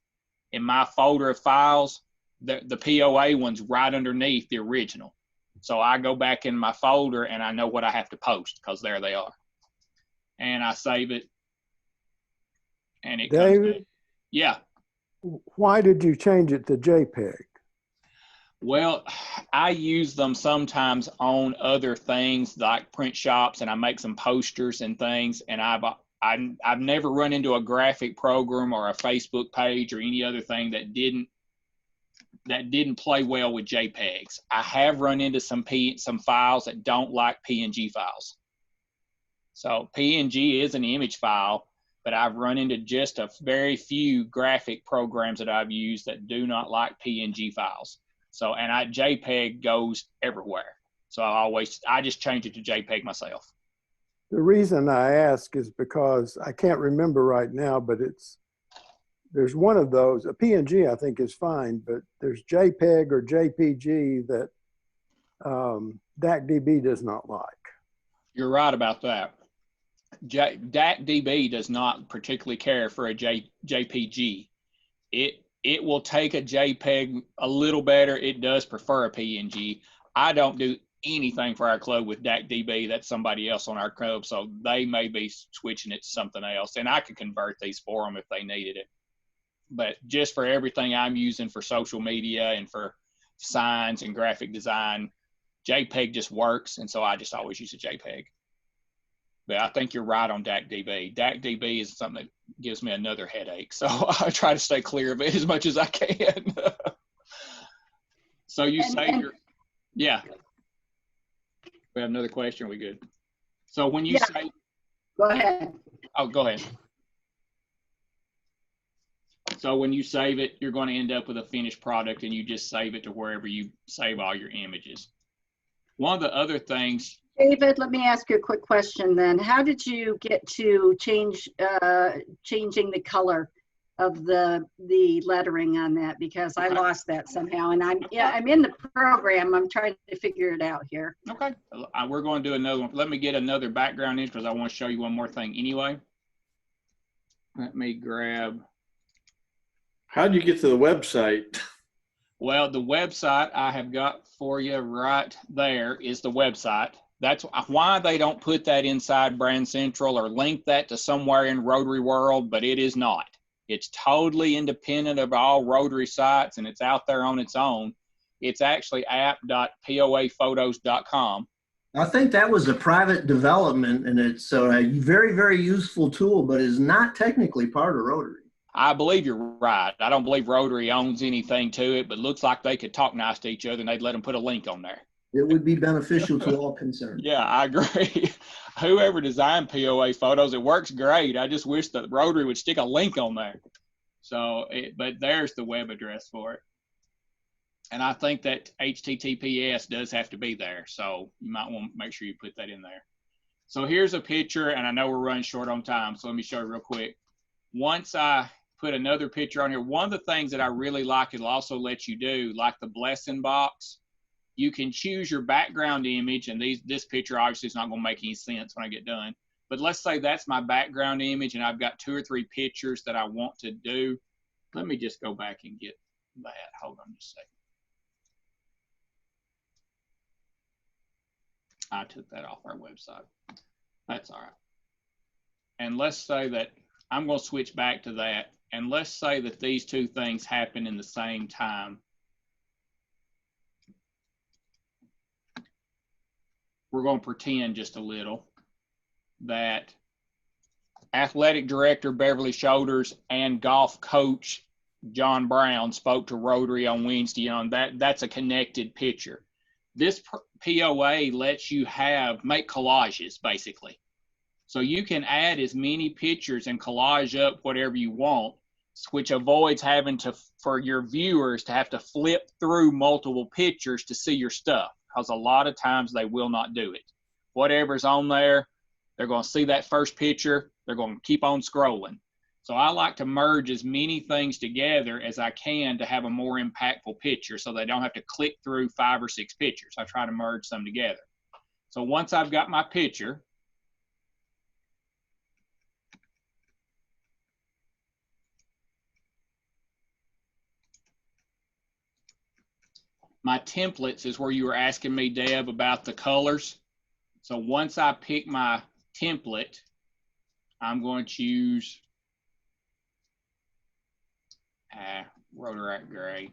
In my folder of files, the POA one's right underneath the original. So I go back in my folder and I know what I have to post because there they are. And I save it. And it comes in. Yeah. Why did you change it to JPEG? Well, I use them sometimes on other things like print shops, and I make some posters and things. And I've never run into a graphic program or a Facebook page or any other thing that didn't play well with JPEGs. I have run into some files that don't like PNG files. So PNG is an image file, but I've run into just a very few graphic programs that I've used that do not like PNG files. So, and JPEG goes everywhere. So I just change it to JPEG myself. The reason I ask is because I can't remember right now, but there's one of those. A PNG I think is fine, but there's JPEG or JPG that DACDB does not like. You're right about that. DACDB does not particularly care for a JPG. It will take a JPEG a little better. It does prefer a PNG. I don't do anything for our club with DACDB. That's somebody else on our club, so they may be switching it to something else, and I could convert these for them if they needed it. But just for everything I'm using for social media and for signs and graphic design, JPEG just works, and so I just always use a JPEG. But I think you're right on DACDB. DACDB is something that gives me another headache, so I try to stay clear of it as much as I can. So you save your, yeah. We have another question. Are we good? So when you say, go ahead. Oh, go ahead. So when you save it, you're going to end up with a finished product, and you just save it to wherever you save all your images. One of the other things, David, let me ask you a quick question then. How did you get to changing the color of the lettering on that? Because I lost that somehow, and I'm in the program. I'm trying to figure it out here. okay, we're going to do another one. Let me get another background in because I want to show you one more thing anyway. Let me grab. How'd you get to the website? Well, the website I have got for you right there is the website. That's why they don't put that inside Brand Central or link that to somewhere in Rotary World, but it is not. It's totally independent of all Rotary sites, and it's out there on its own. It's actually app.poaphotos.com. I think that was a private development, and it's a very, very useful tool, but is not technically part of Rotary. I believe you're right. I don't believe Rotary owns anything to it, but looks like they could talk nice to each other and they'd let them put a link on there. It would be beneficial to all concerned. Yeah, I agree. Whoever designed POA photos, it works great. I just wish that Rotary would stick a link on there. So, but there's the web address for it. And I think that HTTPS does have to be there. So you might want to make sure you put that in there. So here's a picture, and I know we're running short on time, so let me show you real quick. Once I put another picture on here, one of the things that I really like, it'll also let you do, like the blessing box, you can choose your background image, and this picture obviously is not going to make any sense when I get done. But let's say that's my background image, and I've got 2 or 3 pictures that I want to do. Let me just go back and get that. Hold on just a second. I took that off our website. That's all right. And let's say that I'm going to switch back to that. And let's say that these 2 things happen in the same time. We're going to pretend just a little that athletic director Beverly Shoulders and golf coach John Brown spoke to Rotary on Wednesday. On that's a connected picture. This POA lets you make collages basically. So you can add as many pictures and collage up whatever you want, which avoids having for your viewers to have to flip through multiple pictures to see your stuff, because a lot of times they will not do it. Whatever's on there, they're going to see that first picture, they're going to keep on scrolling. So I like to merge as many things together as I can to have a more impactful picture so they don't have to click through 5 or 6 pictures. I try to merge them together. So once I've got my picture, my templates is where you were asking me, Deb, about the colors. So once I pick my template, I'm going to choose Rotary Gray.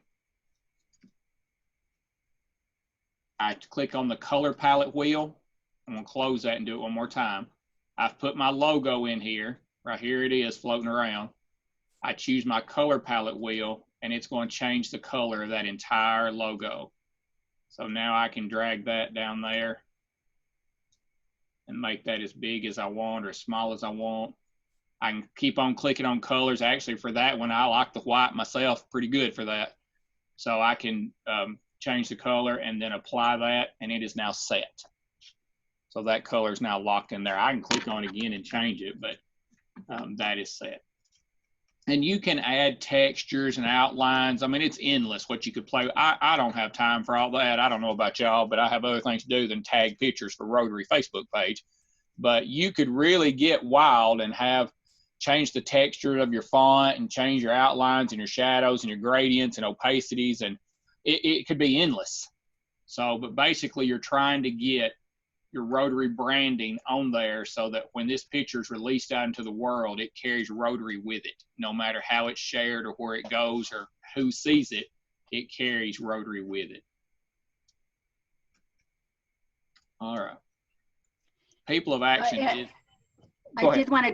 I click on the color palette wheel. I'm going to close that and do it one more time. I've put my logo in here. Right here it is floating around. I choose my color palette wheel, and it's going to change the color of that entire logo. So now I can drag that down there and make that as big as I want or as small as I want. I can keep on clicking on colors. Actually, for that one, I like the white myself pretty good for that. So I can change the color and then apply that, and it is now set. So that color is now locked in there. I can click on it again and change it, but that is set. And you can add textures and outlines. I mean, it's endless what you could play with. I don't have time for all that. I don't know about y'all, but I have other things to do than tag pictures for Rotary Facebook page. But you could really get wild and change the texture of your font and change your outlines and your shadows and your gradients and opacities, and it could be endless. So, but basically you're trying to get your Rotary branding on there so that when this picture is released out into the world, it carries Rotary with it. No matter how it's shared or where it goes or who sees it, it carries Rotary with it. All right. People of Action is. I did want to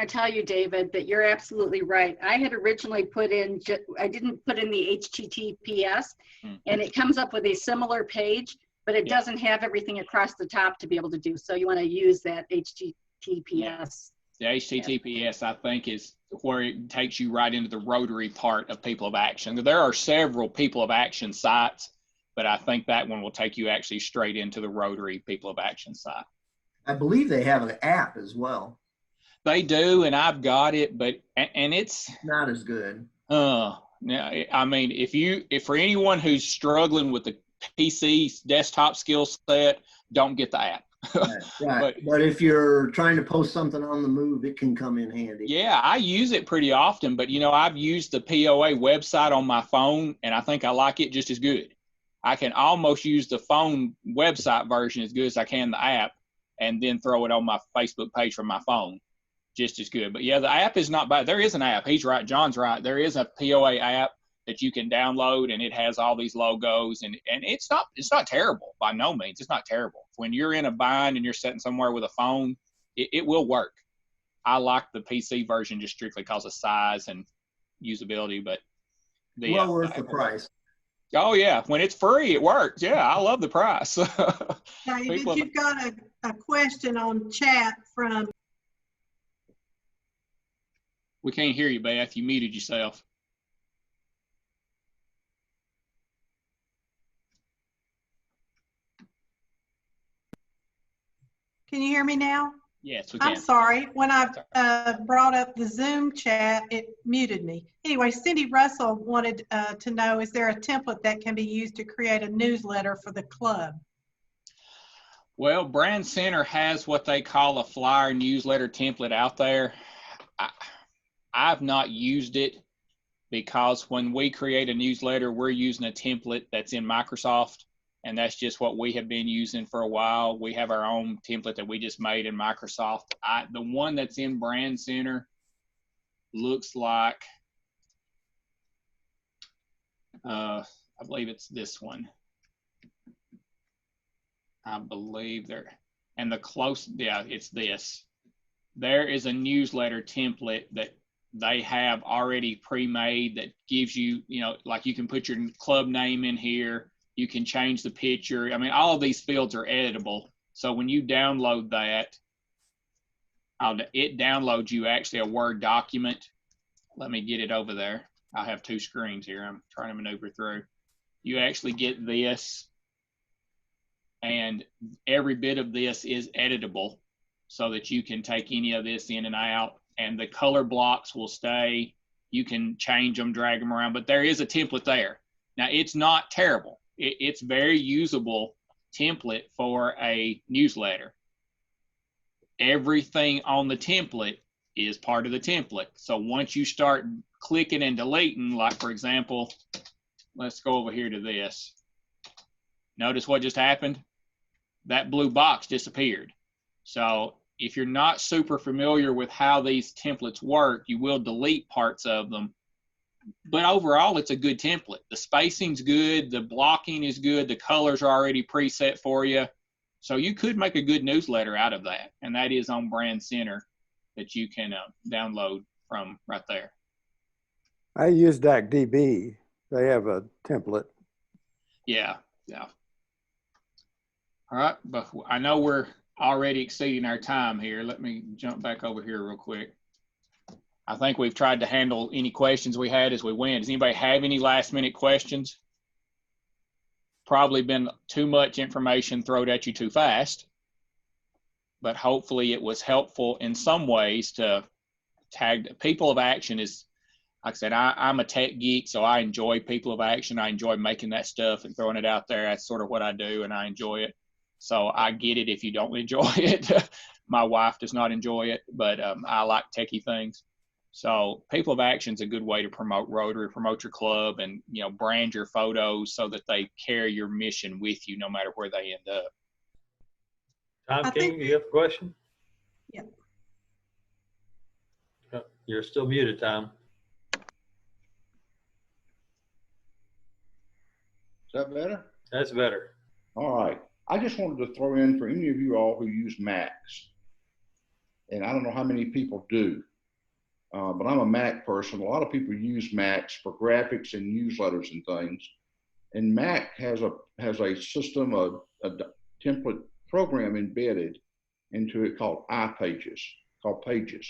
tell you, David, that you're absolutely right. I had originally put in, I didn't put in the HTTPS, and it comes up with a similar page, but it doesn't have everything across the top to be able to do. So you want to use that HTTPS. The HTTPS, I think, is where it takes you right into the Rotary part of People of Action. There are several People of Action sites, but I think that one will take you actually straight into the Rotary People of Action site. I believe they have an app as well. They do, and I've got it, but and it's not as good. Now, I mean, if for anyone who's struggling with the PC desktop skill set, don't get the app. Right. But if you're trying to post something on the move, it can come in handy. Yeah, I use it pretty often, but you know, I've used the POA website on my phone, and I think I like it just as good. I can almost use the phone website version as good as I can the app, and then throw it on my Facebook page from my phone just as good. But yeah, the app is not bad. There is an app. He's right. John's right. There is a POA app that you can download, and it has all these logos, and it's not terrible by no means. It's not terrible. When you're in a bind and you're sitting somewhere with a phone, it will work. I like the PC version just strictly because of size and usability, but well worth the price. Oh yeah, when it's free, it works. Yeah, I love the price. David, you've got a question on chat from. We can't hear you, Beth. You muted yourself. Can you hear me now? Yes, we can. I'm sorry. When I brought up the Zoom chat, it muted me. Anyway, Cindy Russell wanted to know, is there a template that can be used to create a newsletter for the club? Well, Brand Center has what they call a flyer newsletter template out there. I've not used it because when we create a newsletter, we're using a template that's in Microsoft. And that's just what we have been using for a while. We have our own template that we just made in Microsoft. The one that's in Brand Center looks like, I believe it's this one. I believe there, and it's this. There is a newsletter template that they have already pre-made that gives you, like you can put your club name in here. You can change the picture. I mean, all of these fields are editable. So when you download that, it downloads you actually a Word document. Let me get it over there. I have two screens here. I'm trying to maneuver through. You actually get this, and every bit of this is editable so that you can take any of this in and out, and the color blocks will stay. You can change them, drag them around, but there is a template there. Now, it's not terrible. It's very usable template for a newsletter. Everything on the template is part of the template. So once you start clicking and deleting, like for example, let's go over here to this. Notice what just happened? That blue box disappeared. So if you're not super familiar with how these templates work, you will delete parts of them. But overall, it's a good template. The spacing's good, the blocking is good, the colors are already preset for you. So you could make a good newsletter out of that, and that is on Brand Center that you can download from right there. I use DACDB. They have a template. Yeah. All right, but I know we're already exceeding our time here. Let me jump back over here real quick. I think we've tried to handle any questions we had as we went. Does anybody have any last minute questions? Probably been too much information thrown at you too fast, but hopefully it was helpful in some ways to tag. People of Action is, like I said, I'm a tech geek, so I enjoy People of Action. I enjoy making that stuff and throwing it out there. That's sort of what I do, and I enjoy it. So I get it if you don't enjoy it. My wife does not enjoy it, but I like techie things. So People of Action is a good way to promote Rotary, promote your club, and brand your photos so that they carry your mission with you no matter where they end up. Tom King, you have a question? Yeah. Oh, you're still muted, Tom. Is that better? That's better. All right. I just wanted to throw in for any of you all who use Macs, and I don't know how many people do, but I'm a Mac person. A lot of people use Macs for graphics and newsletters and things. And Mac has a system of a template program embedded into it called iPages, called Pages.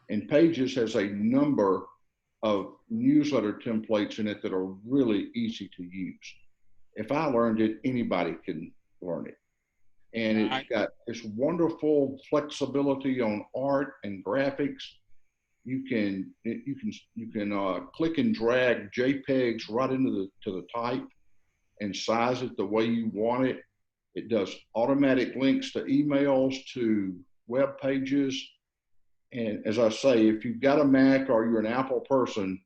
And Pages has a number of newsletter templates in it that are really easy to use. If I learned it, anybody can learn it. And it's got this wonderful flexibility on art and graphics. You can click and drag JPEGs right into the type and size it the way you want it. It does automatic links to emails, to web pages. And as I say, if you've got a Mac or you're an Apple person,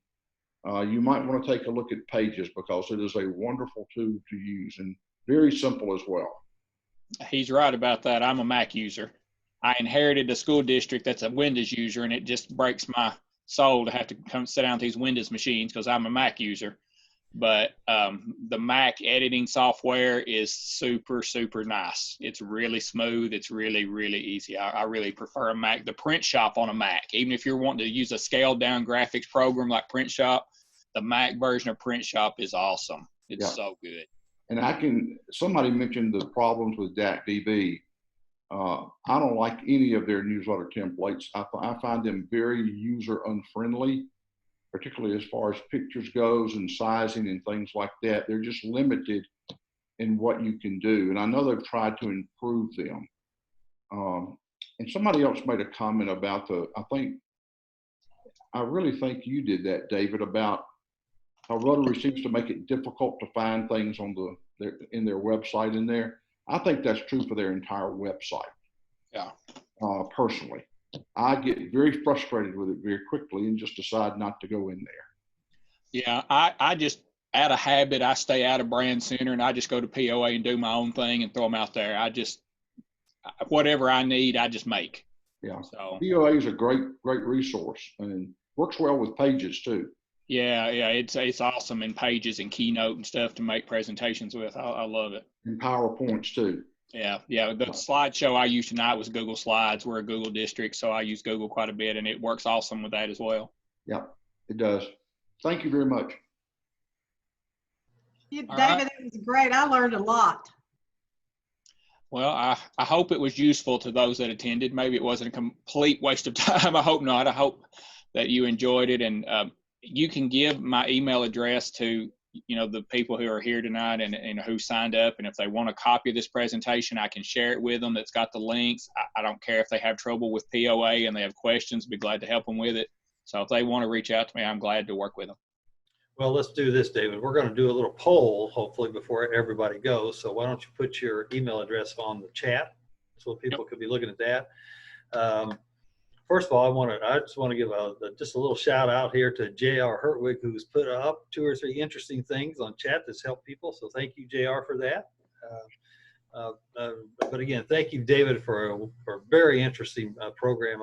you might want to take a look at Pages because it is a wonderful tool to use and very simple as well. He's right about that. I'm a Mac user. I inherited a school district that's a Windows user, and it just breaks my soul to have to come sit down with these Windows machines because I'm a Mac user. But the Mac editing software is super, super nice. It's really smooth. It's really, really easy. I really prefer a Mac. The Print Shop on a Mac, even if you're wanting to use a scaled down graphics program like Print Shop, the Mac version of Print Shop is awesome. It's so good. And somebody mentioned the problems with DAC-DB. I don't like any of their newsletter templates. I find them very user unfriendly, particularly as far as pictures goes and sizing and things like that. They're just limited in what you can do. And I know they've tried to improve them. And somebody else made a comment about I really think you did that, David, about how Rotary seems to make it difficult to find things on in their website in there. I think that's true for their entire website. Yeah. Personally, I get very frustrated with it very quickly and just decide not to go in there. Yeah, I just, out of habit, I stay out of Brand Center and I just go to POA and do my own thing and throw them out there. Whatever I need, I just make. Yeah. So POA is a great resource and works well with Pages too. Yeah, it's awesome in Pages and Keynote and stuff to make presentations with. I love it. And PowerPoints too. Yeah. The slideshow I used tonight was Google Slides. We're a Google district, so I use Google quite a bit, and it works awesome with that as well. Yeah, it does. Thank you very much. David, that was great. I learned a lot. Well, I hope it was useful to those that attended. Maybe it wasn't a complete waste of time. I hope not. I hope that you enjoyed it, and you can give my email address to the people who are here tonight and who signed up, and if they want a copy of this presentation, I can share it with them. That's got the links. I don't care if they have trouble with POA and they have questions. I'd be glad to help them with it. So if they want to reach out to me, I'm glad to work with them. Well, let's do this, David. We're going to do a little poll, hopefully, before everybody goes. So why don't you put your email address on the chat so people could be looking at that. First of all, I just want to give just a little shout out here to J.R. Hertwig, who's put up 2 or 3 interesting things on chat that's helped people. So thank you, J.R., for that. But again, thank you, David, for a very interesting program.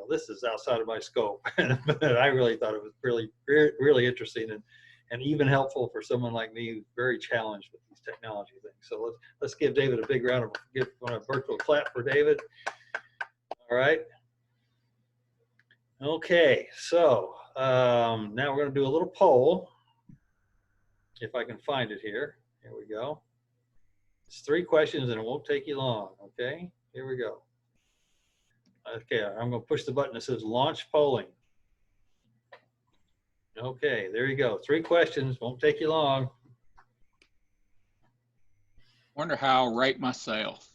This is outside of my scope, but I really thought it was really, really interesting and even helpful for someone like me who's very challenged with these technology things. So let's give David a big round of a virtual clap for David. All right. Okay, so now we're going to do a little poll. If I can find it here. Here we go. It's 3 questions and it won't take you long. Okay, here we go. Okay, I'm going to push the button that says launch polling. Okay, there you go. 3 questions, won't take you long. Wonder how I'll rate myself.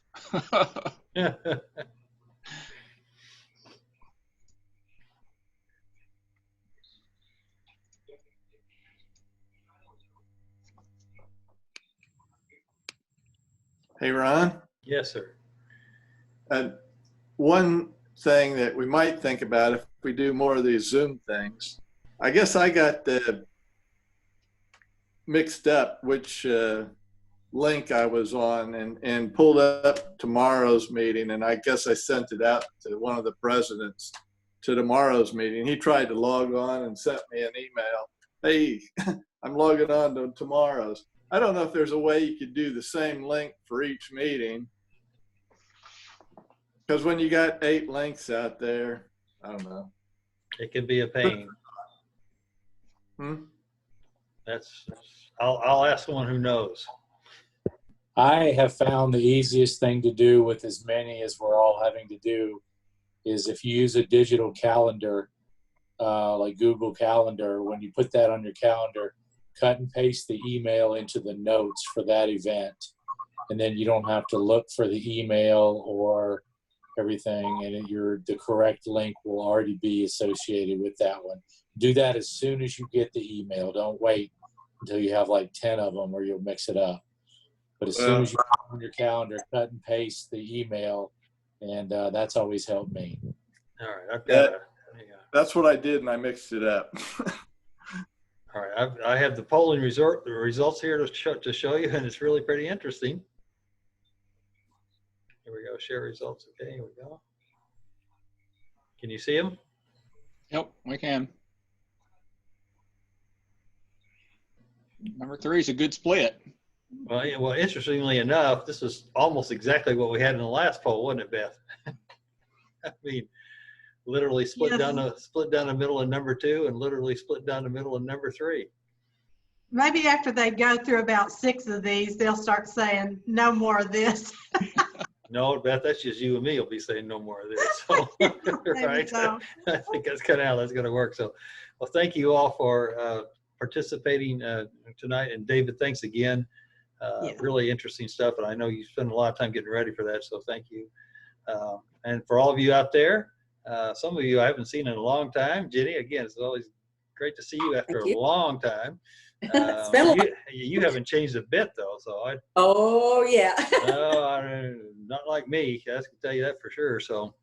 Hey, Ron. Yes, sir. One thing that we might think about, if we do more of these Zoom things. I guess I got mixed up which link I was on and pulled up tomorrow's meeting, and I guess I sent it out to one of the presidents to tomorrow's meeting. He tried to log on and sent me an email. Hey, I'm logging on to tomorrow's. I don't know if there's a way you could do the same link for each meeting, because when you got 8 links out there, I don't know. It can be a pain. Hmm? I'll ask someone who knows. I have found the easiest thing to do with as many as we're all having to do is if you use a digital calendar, like Google Calendar, when you put that on your calendar, cut and paste the email into the notes for that event. And then you don't have to look for the email or everything, and the correct link will already be associated with that one. Do that as soon as you get the email. Don't wait until you have like 10 of them or you'll mix it up. But as soon as you put it on your calendar, cut and paste the email, and that's always helped me. All right, I've got That's what I did, and I mixed it up. all right, I have the polling the results here to show you, and it's really pretty interesting. Here we go, share results. Okay, here we go. Can you see them? Yep, we can. Number 3 is a good split. Well, yeah, well, interestingly enough, this is almost exactly what we had in the last poll, wasn't it, Beth? I mean, literally split down the middle of number 2, and literally split down the middle of number 3. Maybe after they go through about 6 of these, they'll start saying, no more of this. No, Beth, that's just you and me will be saying no more of this. So, right? So. I think that's kind of how that's going to work. So, well, thank you all for participating tonight. And David, thanks again. Yeah. Really interesting stuff. And I know you spend a lot of time getting ready for that. So thank you. And for all of you out there, some of you I haven't seen in a long time. Jenny, again, it's always great to see you after a long time. It's been a while. You haven't changed a bit though. So Oh yeah. no, not like me. I can tell you that for sure. So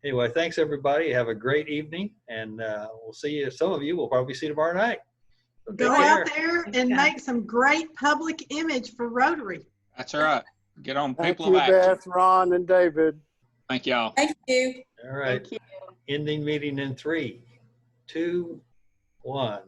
anyway, thanks everybody. Have a great evening, and we'll see you. Some of you will probably see tomorrow night. So Go out there and make some great public image for Rotary. That's all right. Get on Thank people you, of action. Beth, Ron, and David. Thank y'all. Thank you. All right. Thank you. Ending meeting in 3, 2, 1.